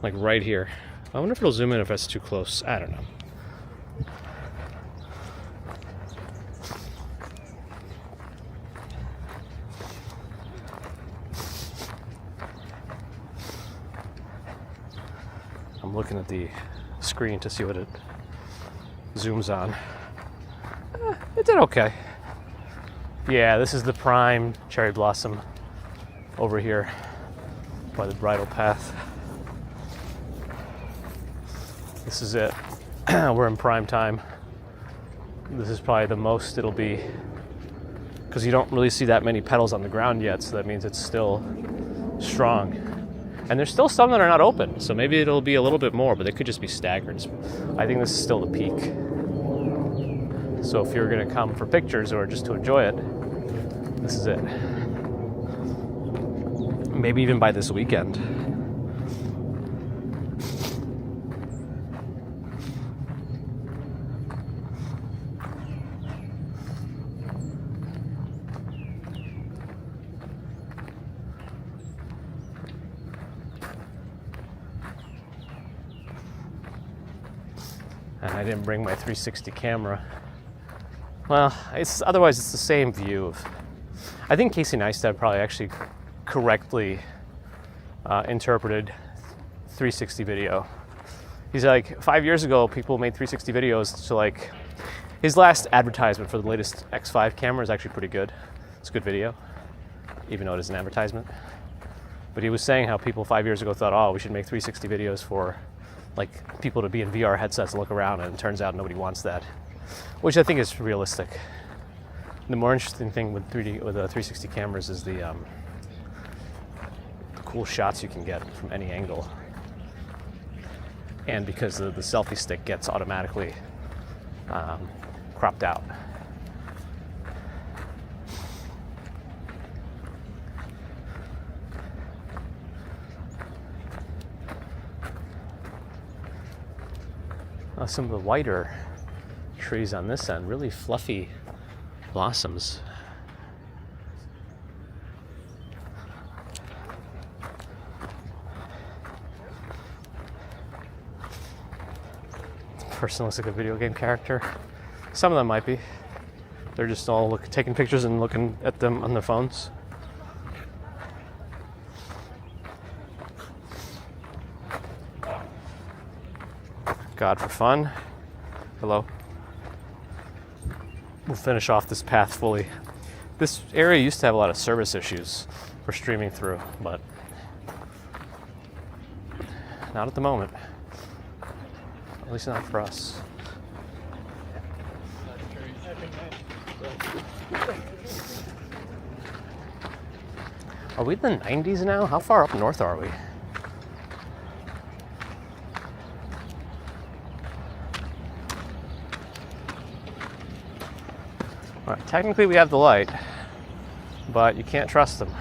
Like right here. I wonder if it'll zoom in if that's too close. I don't know. I'm looking at the screen to see what it zooms on. It did okay. Yeah, this is the prime cherry blossom over here by the bridle path. This is it. We're in prime time. This is probably the most it'll be, because you don't really see that many petals on the ground yet, so that means it's still strong. And there's still some that are not open, so maybe it'll be a little bit more, but they could just be staggered. I think this is still the peak. So if you're gonna come for pictures or just to enjoy it, this is it. Maybe even by this weekend. And I didn't bring my 360 camera. Well, otherwise it's the same view of. I think Casey Neistat probably actually correctly interpreted 360 video. He's like, 5 years ago, people made 360 videos to like. His last advertisement for the latest X5 camera is actually pretty good. It's a good video, even though it is an advertisement. But he was saying how people 5 years ago thought, oh, we should make 360 videos for like people to be in VR headsets and look around, and it turns out nobody wants that, which I think is realistic. The more interesting thing with 360 cameras is the cool shots you can get from any angle, and because the selfie stick gets automatically cropped out. Some of the whiter trees on this end, really fluffy blossoms. This person looks like a video game character. Some of them might be. They're just all taking pictures and looking at them on their phones. God for fun. Hello. We'll finish off this path fully. This area used to have a lot of service issues for streaming through, but not at the moment. At least not for us. Are we in the 90s now? How far up north are we? All right, technically we have the light, but you can't trust them.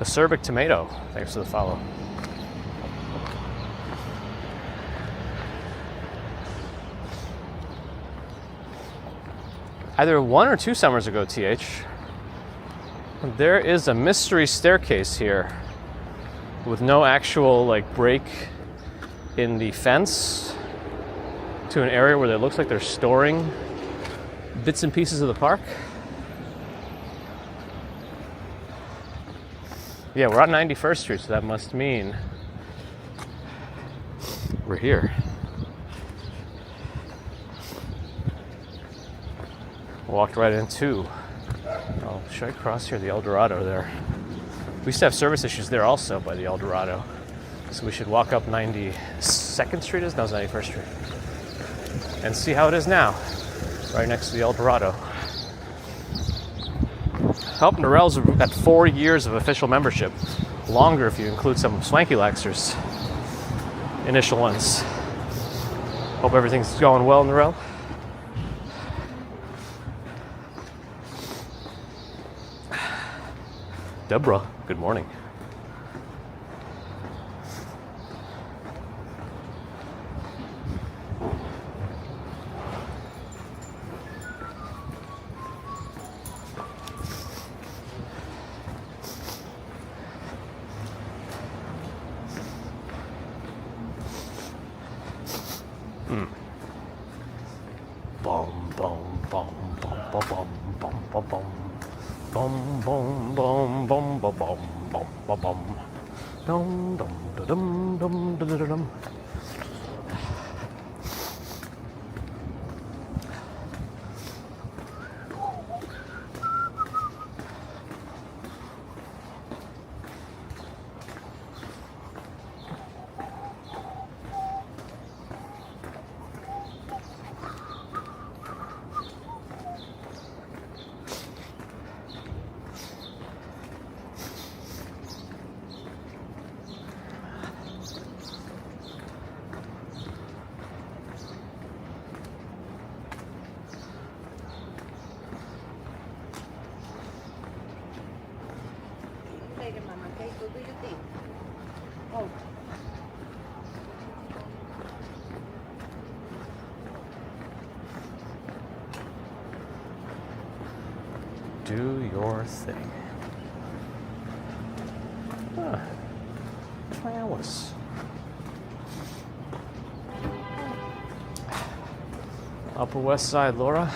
Acerbic tomato, thanks for the follow. Either 1 or 2 summers ago, TH, there is a mystery staircase here with no actual break in the fence to an area where it looks like they're storing bits and pieces of the park. Yeah, we're on 91st Street, so that must mean we're here. Walked right into, oh, should I cross here? The El Dorado there. We used to have service issues there also by the El Dorado. So we should walk up 92nd Street is? No, it's 91st Street. And see how it is now. Right next to the El Dorado. Oh, Norell's at 4 years of official membership. Longer if you include some Swanky Laxers. Initial ones. Hope everything's going well, Norell. Deborah, good morning. Boom, boom, boom, boom, boom, boom, boom, boom. Boom, boom, boom, boom, boom, boom, boom, boom, boom. Dum, dum, dum, dum, dum, dum, dum. Do your thing. Ah, flowers. Upper West Side, Laura.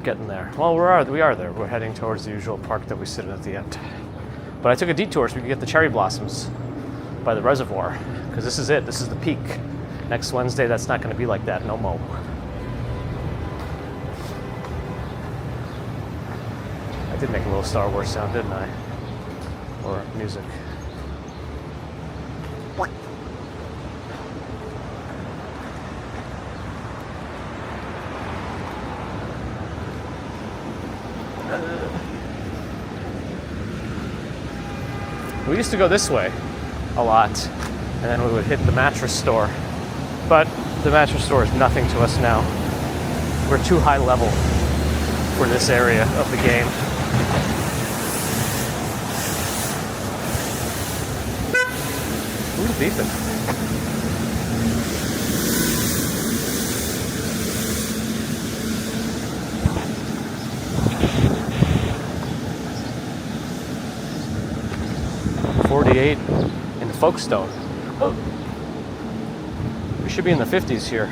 Getting there. Well, we are there. We're heading towards the usual park that we sit in at the end. But I took a detour so we could get the cherry blossoms by the reservoir, because this is it. This is the peak. Next Wednesday, that's not going to be like that. No mo. I did make a little Star Wars sound, didn't I? Or music. We used to go this way a lot, and then we would hit the mattress store. But the mattress store is nothing to us now. We're too high level for this area of the game. Who's beeping? '48 in Folkestone. Oh. We should be in the 50s here.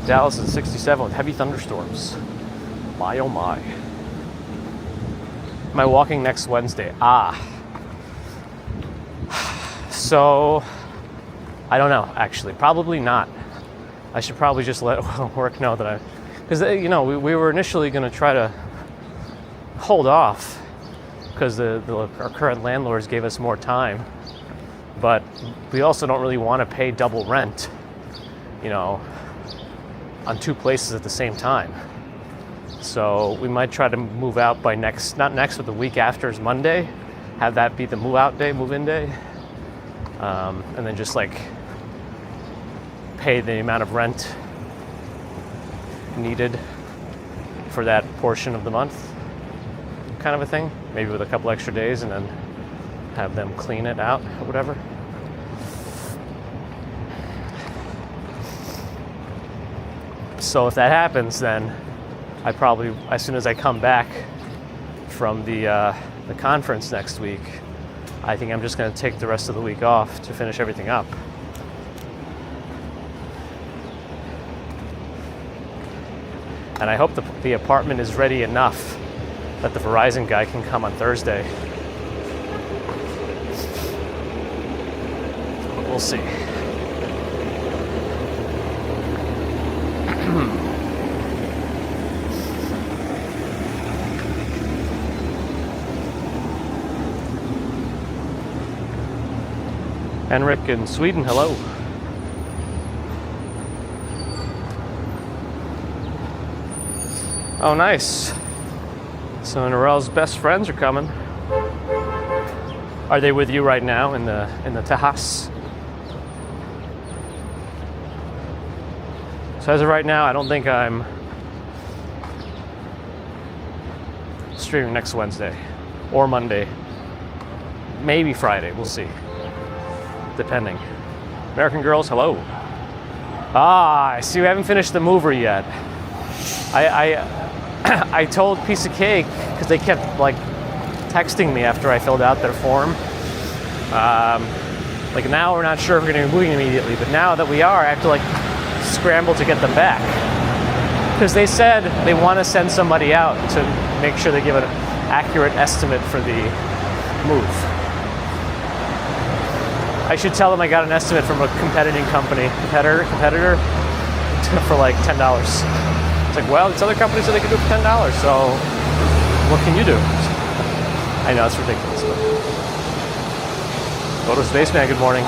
Dallas is 67 with heavy thunderstorms. My oh my. Am I walking next Wednesday? So, I don't know, actually. Probably not. I should probably just let work know that I... Because, you know, we were initially going to try to hold off because our current landlords gave us more time. But we also don't really want to pay double rent, you know, on two places at the same time. So we might try to move out by not next, but the week after is Monday. Have that be the move-in day. And then just like pay the amount of rent needed for that portion of the month, kind of a thing. Maybe with a couple extra days and then have them clean it out or whatever. So if that happens, then I probably, as soon as I come back from the conference next week, I think I'm just going to take the rest of the week off to finish everything up. And I hope the apartment is ready enough that the Verizon guy can come on Thursday. We'll see. Henrik in Sweden, hello. Oh, nice. So Narelle's best friends are coming. Are they with you right now in the Tejas? So as of right now, I don't think I'm streaming next Wednesday or Monday. Maybe Friday, we'll see. Depending. American Girls, hello. Ah, I see we haven't finished the mover yet. I told Piece of Cake, because they kept like texting me after I filled out their form. Like now we're not sure if we're gonna be moving immediately, but now that we are, I have to like scramble to get them back. Because they said they want to send somebody out to make sure they give an accurate estimate for the move. I should tell them I got an estimate from a competitor for like $10. It's like, well, this other company said they could do it for $10, so what can you do? I know, it's ridiculous. But... Go to Spaceman, good morning.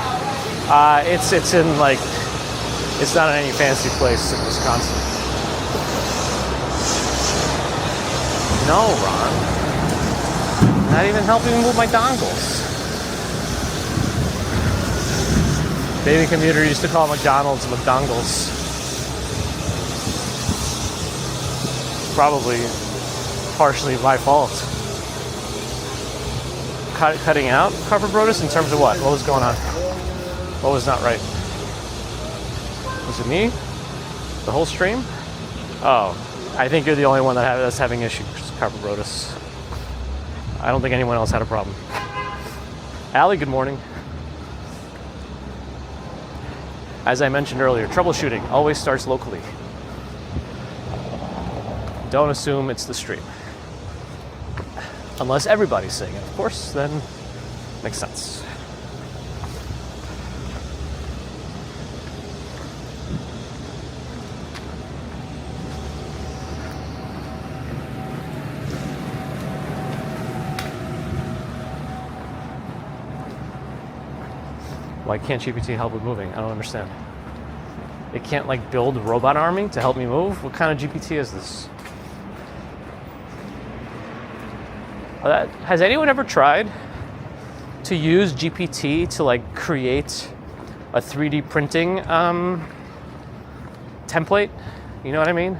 It's in like, it's not in any fancy place in Wisconsin. No, Ron. Not even helping me move my dongles. Baby commuter used to call McDonald's McDongles. Probably partially my fault. Cutting out Carver Brodus in terms of what? What was going on? What was not right? Was it me? The whole stream? Oh, I think you're the only one that's having issues, Carver Brodus. I don't think anyone else had a problem. Allie, good morning. As I mentioned earlier, troubleshooting always starts locally. Don't assume it's the stream. Unless everybody's saying it, of course, then makes sense. Why can't GPT help with moving? I don't understand. It can't like build a robot army to help me move? What kind of GPT is this? Has anyone ever tried to use GPT to like create a 3D printing template? You know what I mean?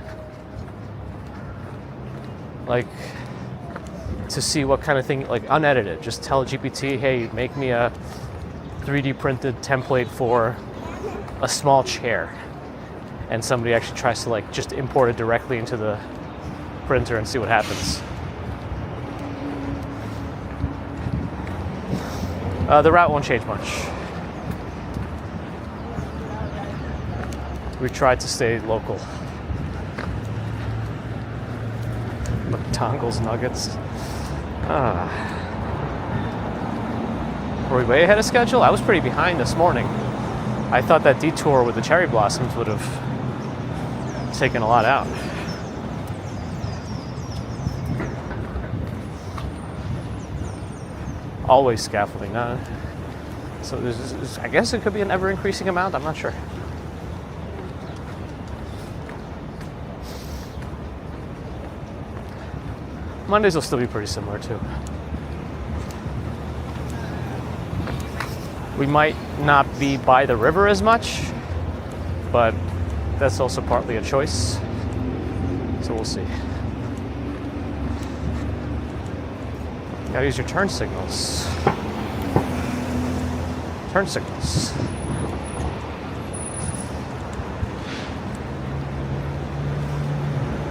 Like to see what kind of thing, like unedited, just tell GPT, hey, make me a 3D printed template for a small chair, and somebody actually tries to like just import it directly into the printer and see what happens. The route won't change much. We tried to stay local. McDonald's nuggets. Were we way ahead of schedule? I was pretty behind this morning. I thought that detour with the cherry blossoms would have taken a lot out. Always scaffolding, huh? So I guess it could be an ever-increasing amount. I'm not sure. Mondays will still be pretty similar too. We might not be by the river as much, but that's also partly a choice. So we'll see. Gotta use your turn signals. Turn signals.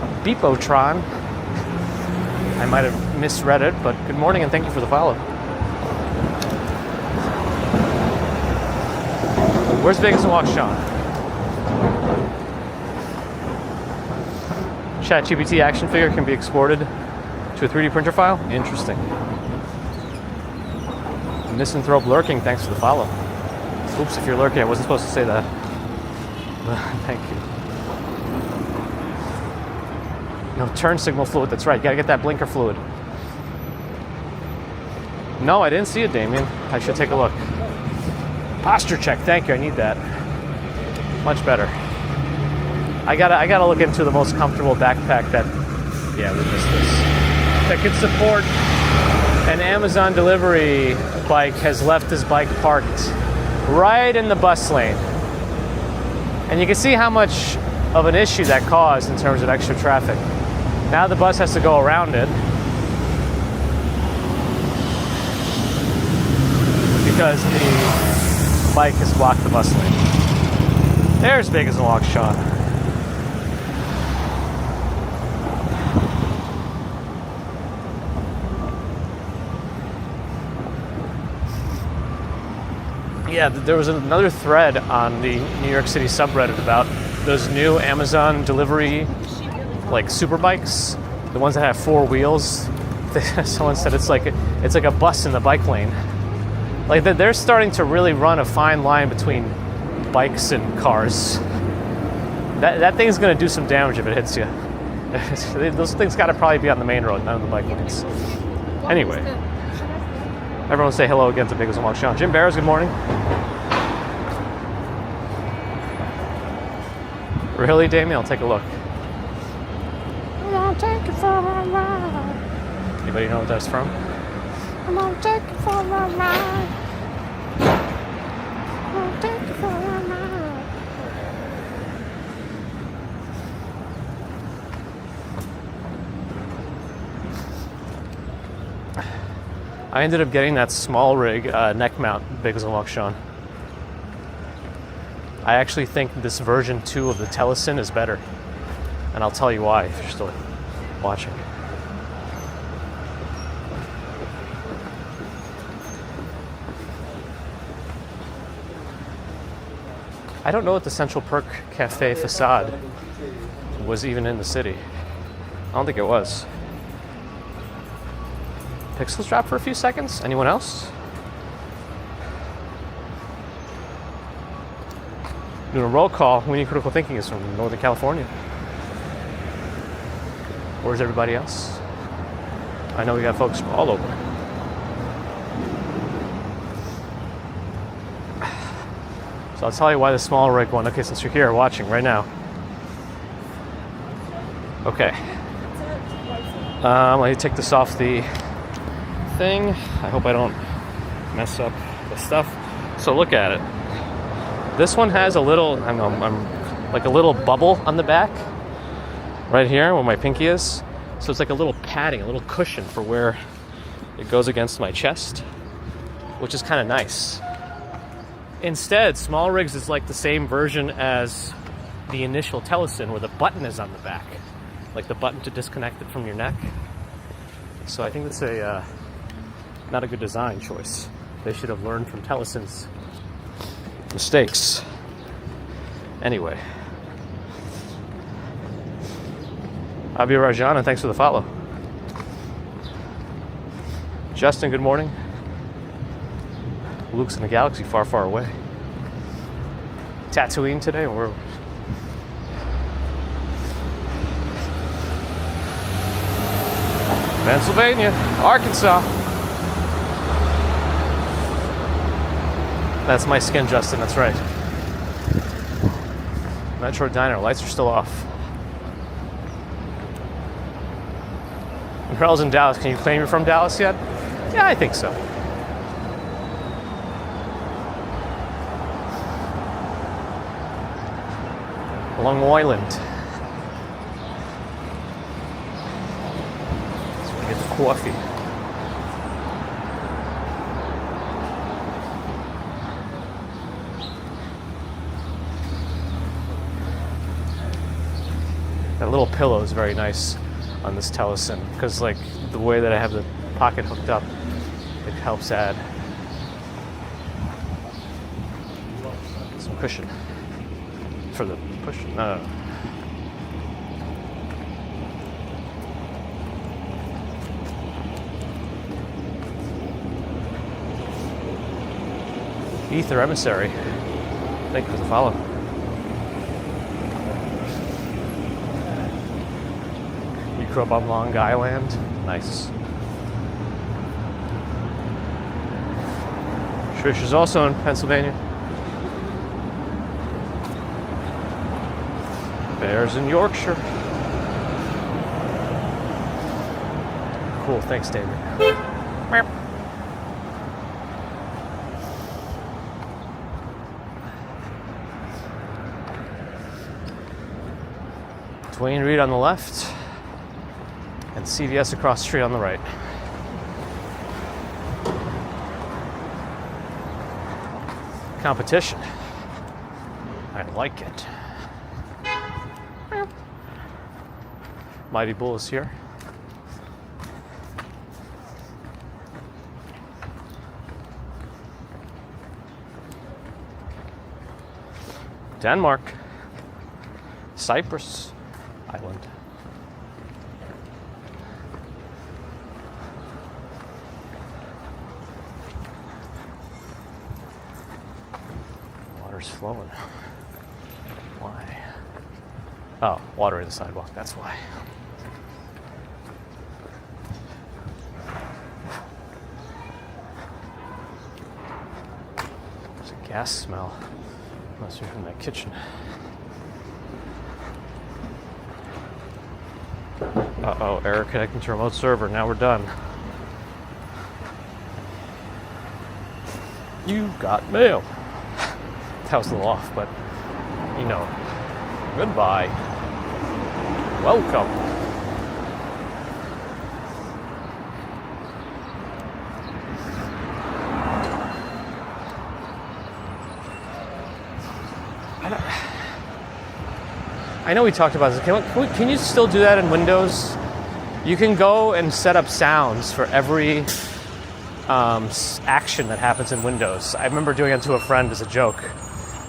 A Beepotron. I might have misread it, but good morning and thank you for the follow. Where's Vegas and Waukesha? ChatGPT action figure can be exported to a 3D printer file? Interesting. Misanthrope lurking, thanks for the follow. Oops, if you're lurking, I wasn't supposed to say that. Thank you. No, turn signal fluid, that's right. You gotta get that blinker fluid. No, I didn't see it, Damien. I should take a look. Posture check. Thank you. I need that. Much better. I gotta look into the most comfortable backpack that. Yeah, we missed this. That could support an Amazon delivery bike has left his bike parked right in the bus lane. And you can see how much of an issue that caused in terms of extra traffic. Now the bus has to go around it because the bike has blocked the bus lane. There's big as a long shot. Yeah, there was another thread on the New York City subreddit about those new Amazon delivery, like super bikes, the ones that have 4 wheels. Someone said it's like a bus in the bike lane. Like they're starting to really run a fine line between bikes and cars. That thing's going to do some damage if it hits you. Those things got to probably be on the main road, not on the bike lanes. Anyway, everyone say hello again to Big as a Long Shot. Jim Barrows, good morning. Really, Damien? I'll take a look. I'm gonna take it for a ride. Anybody know what that's from? I'm gonna take it for a ride. I'm gonna take it for a ride. I ended up getting that small rig neck mount, Big as a Long Shot. I actually think this version 2 of the Telesin is better. And I'll tell you why if you're still watching. I don't know if the Central Perk Cafe facade was even in the city. I don't think it was. Pixels dropped for a few seconds. Anyone else? Doing a roll call. We Need Critical Thinking is from Northern California. Where's everybody else? I know we got folks from all over. So I'll tell you why the small rig one. Okay, since you're here watching right now. Okay. Let me take this off the thing. I hope I don't mess up the stuff. So look at it. This one has a little, I'm like a little bubble on the back, right here where my pinky is. So it's like a little padding, a little cushion for where it goes against my chest, which is kind of nice. Instead, small rigs is like the same version as the initial Telesin, where the button is on the back, like the button to disconnect it from your neck. So I think that's not a good design choice. They should have learned from Telesin's mistakes. Anyway, Abhi Rajana, thanks for the follow. Justin, good morning. Luke's in a galaxy far, far away. Tatooine today, or Pennsylvania, Arkansas. That's my skin, Justin, that's right. Metro Diner, lights are still off. And Harold's in Dallas. Can you claim you're from Dallas yet? Yeah, I think so. Long Island. So we get the coffee. That little pillow is very nice on this Telesin because, like, the way that I have the pocket hooked up, it helps add some cushion for the cushion. Ether Emissary, thank you for the follow. Grew up on Long Island. Nice. Trish is also in Pennsylvania. Bears in Yorkshire. Cool, thanks, David. Dwayne Reed on the left, and CVS across the street on the right. Competition. I like it. Mighty Bull is here. Denmark. Cyprus Island. Water's flowing. Why? Oh, water in the sidewalk, that's why. There's a gas smell. Must be from that kitchen. Uh-oh, error connecting to remote server. Now we're done. You got mail. That was a little off, but you know. Goodbye. Welcome. I know we talked about this. Can you still do that in Windows? You can go and set up sounds for every action that happens in Windows. I remember doing it to a friend as a joke.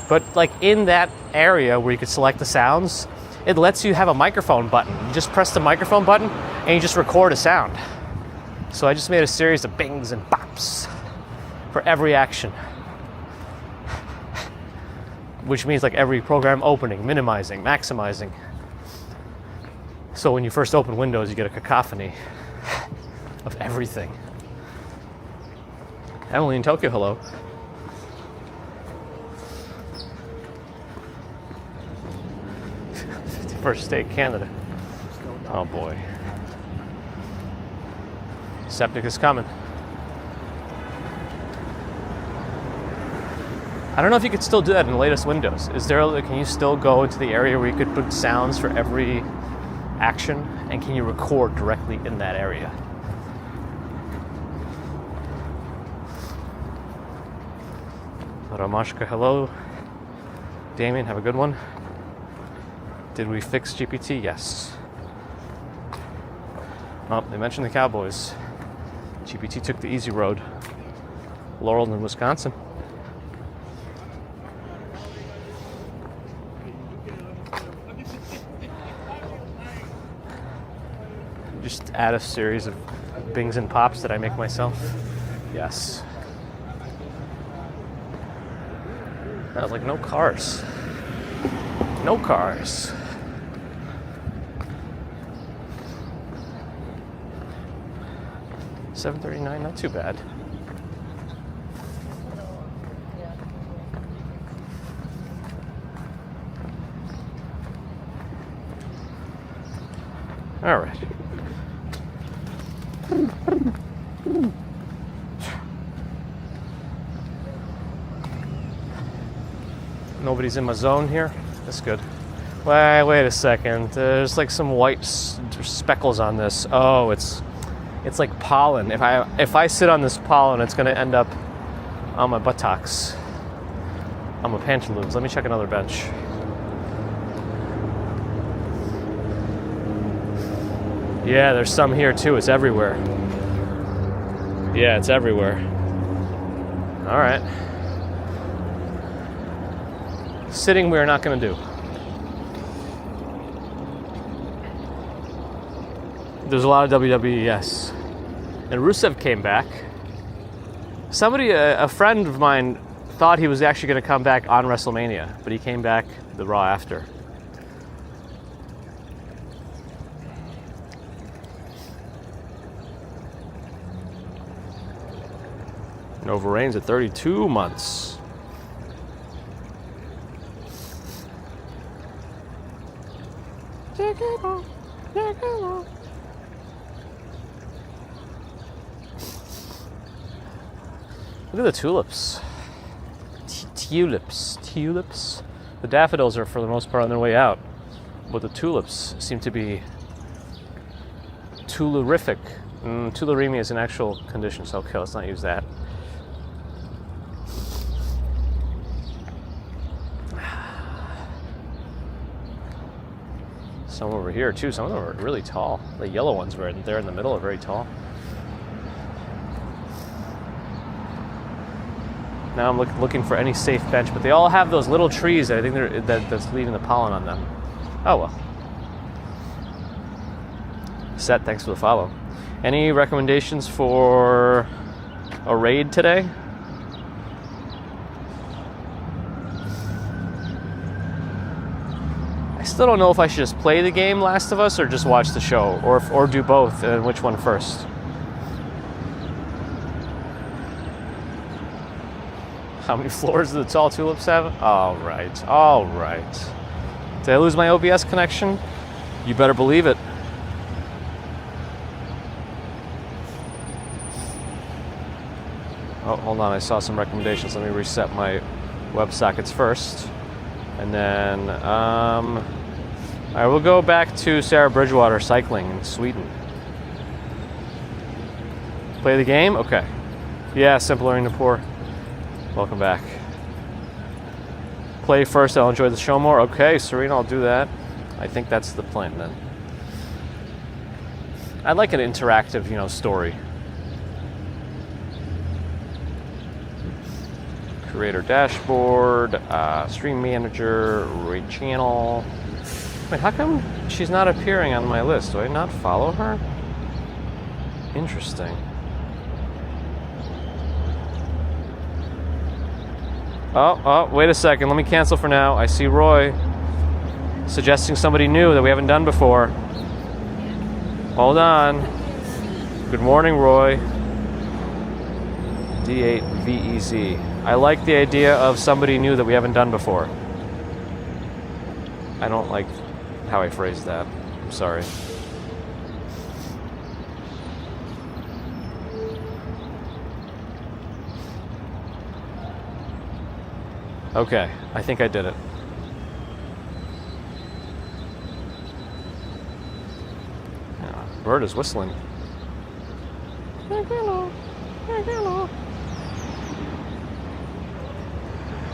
But like in that area where you could select the sounds, it lets you have a microphone button. You just press the microphone button and you just record a sound. So I just made a series of bings and bops for every action. Which means like every program opening, minimizing, maximizing. So when you first open Windows, you get a cacophony of everything. Emily in Tokyo, hello. First state, Canada. Oh boy. Septic is coming. I don't know if you could still do that in the latest Windows. Can you still go into the area where you could put sounds for every action, and can you record directly in that area? Ramashka, hello. Damien, have a good one. Did we fix GPT? Yes. Oh, they mentioned the Cowboys. GPT took the easy road. Laurel in Wisconsin. Just add a series of bings and pops that I make myself. Yes. I was like, no cars. No cars. $7.39, not too bad. All right. Nobody's in my zone here. That's good. Wait a second. There's like some white speckles on this. Oh, it's like pollen. If I sit on this pollen, it's going to end up on my buttocks, on my pantaloons. Let me check another bench. Yeah, there's some here too. It's everywhere. Yeah, it's everywhere. All right. Sitting, we're not going to do. There's a lot of WWE, yes. And Rusev came back. Somebody, a friend of mine, thought he was actually going to come back on WrestleMania, but he came back the Raw after. Nova Reigns at 32 months. Take it off. Take it off. Look at the tulips. Tulips. The daffodils are for the most part on their way out, but the tulips seem to be tularific. Tularemia is an actual condition, so okay, let's not use that. Some over here too. Some of them are really tall. The yellow ones right there in the middle are very tall. Now I'm looking for any safe bench, but they all have those little trees that I think that's leaving the pollen on them. Oh well. Set, thanks for the follow. Any recommendations for a raid today? I still don't know if I should just play the game Last of Us or just watch the show, or do both, and which one first. How many floors do the tall tulips have? All right. Did I lose my OBS connection? You better believe it. Oh, hold on, I saw some recommendations. Let me reset my WebSockets first. And then, I will go back to Sarah Bridgewater cycling in Sweden. Play the game? Okay. Yeah, Simple Learning to Poor. Welcome back. Play first, I'll enjoy the show more. Okay, Serena, I'll do that. I think that's the plan then. I'd like an interactive, story. Creator dashboard, stream manager, raid channel. Wait, how come she's not appearing on my list? Do I not follow her? Interesting. Oh, wait a second. Let me cancel for now. I see Roy suggesting somebody new that we haven't done before. Hold on. Good morning, Roy. D8VEZ. I like the idea of somebody new that we haven't done before. I don't like how I phrased that. I'm sorry. Okay, I think I did it. Yeah, bird is whistling.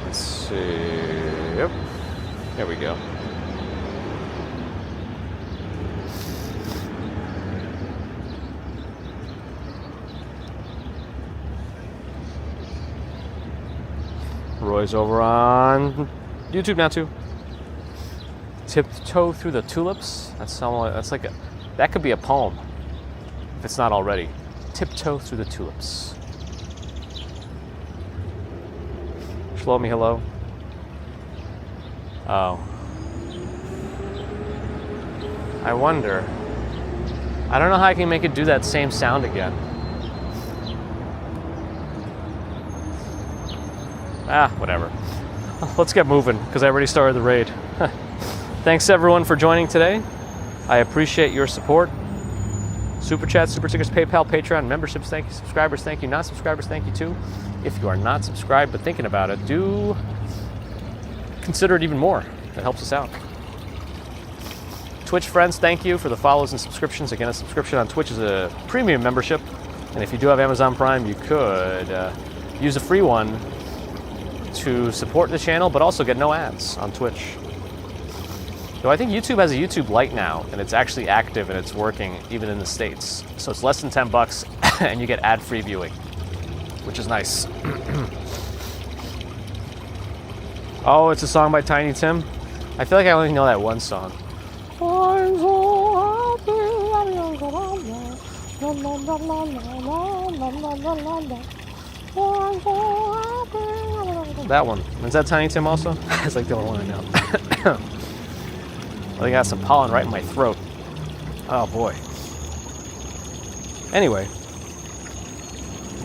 Let's see. Yep. There we go. Roy's over on YouTube now too. Tiptoe through the tulips. That could be a poem, if it's not already. Tiptoe through the tulips. Shlomi, hello. Oh. I wonder. I don't know how I can make it do that same sound again. Whatever. Let's get moving, because I already started the raid. Thanks everyone for joining today. I appreciate your support. Super Chat, Super Stickers, PayPal, Patreon, memberships, thank you. Subscribers, thank you. Non-subscribers, thank you too. If you are not subscribed but thinking about it, do consider it even more. That helps us out. Twitch friends, thank you for the follows and subscriptions. Again, a subscription on Twitch is a premium membership. And if you do have Amazon Prime, you could use a free one to support the channel, but also get no ads on Twitch. Though I think YouTube has a YouTube Lite now, and it's actually active and it's working even in the States. So it's less than $10 and you get ad-free viewing, which is nice. Oh, it's a song by Tiny Tim? I feel like I only know that one song. I'm so happy. That one. Is that Tiny Tim also? It's like the only one I know. I got some pollen right in my throat. Oh boy. Anyway.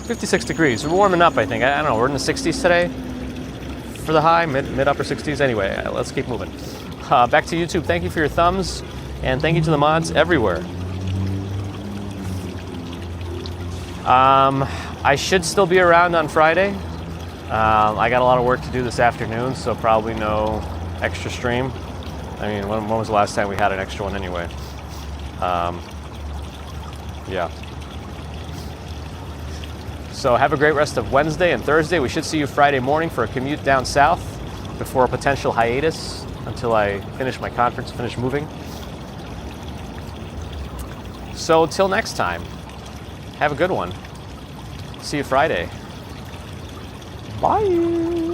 56 degrees. We're warming up, I think. I don't know. We're in the 60s today for the high, mid upper 60s. Anyway, let's keep moving. Back to YouTube. Thank you for your thumbs. And thank you to the mods everywhere. I should still be around on Friday. I got a lot of work to do this afternoon, so probably no extra stream. I mean, when was the last time we had an extra one anyway? Yeah. So have a great rest of Wednesday and Thursday. We should see you Friday morning for a commute down south before a potential hiatus until I finish my conference, finish moving. So till next time, have a good one. See you Friday. Bye.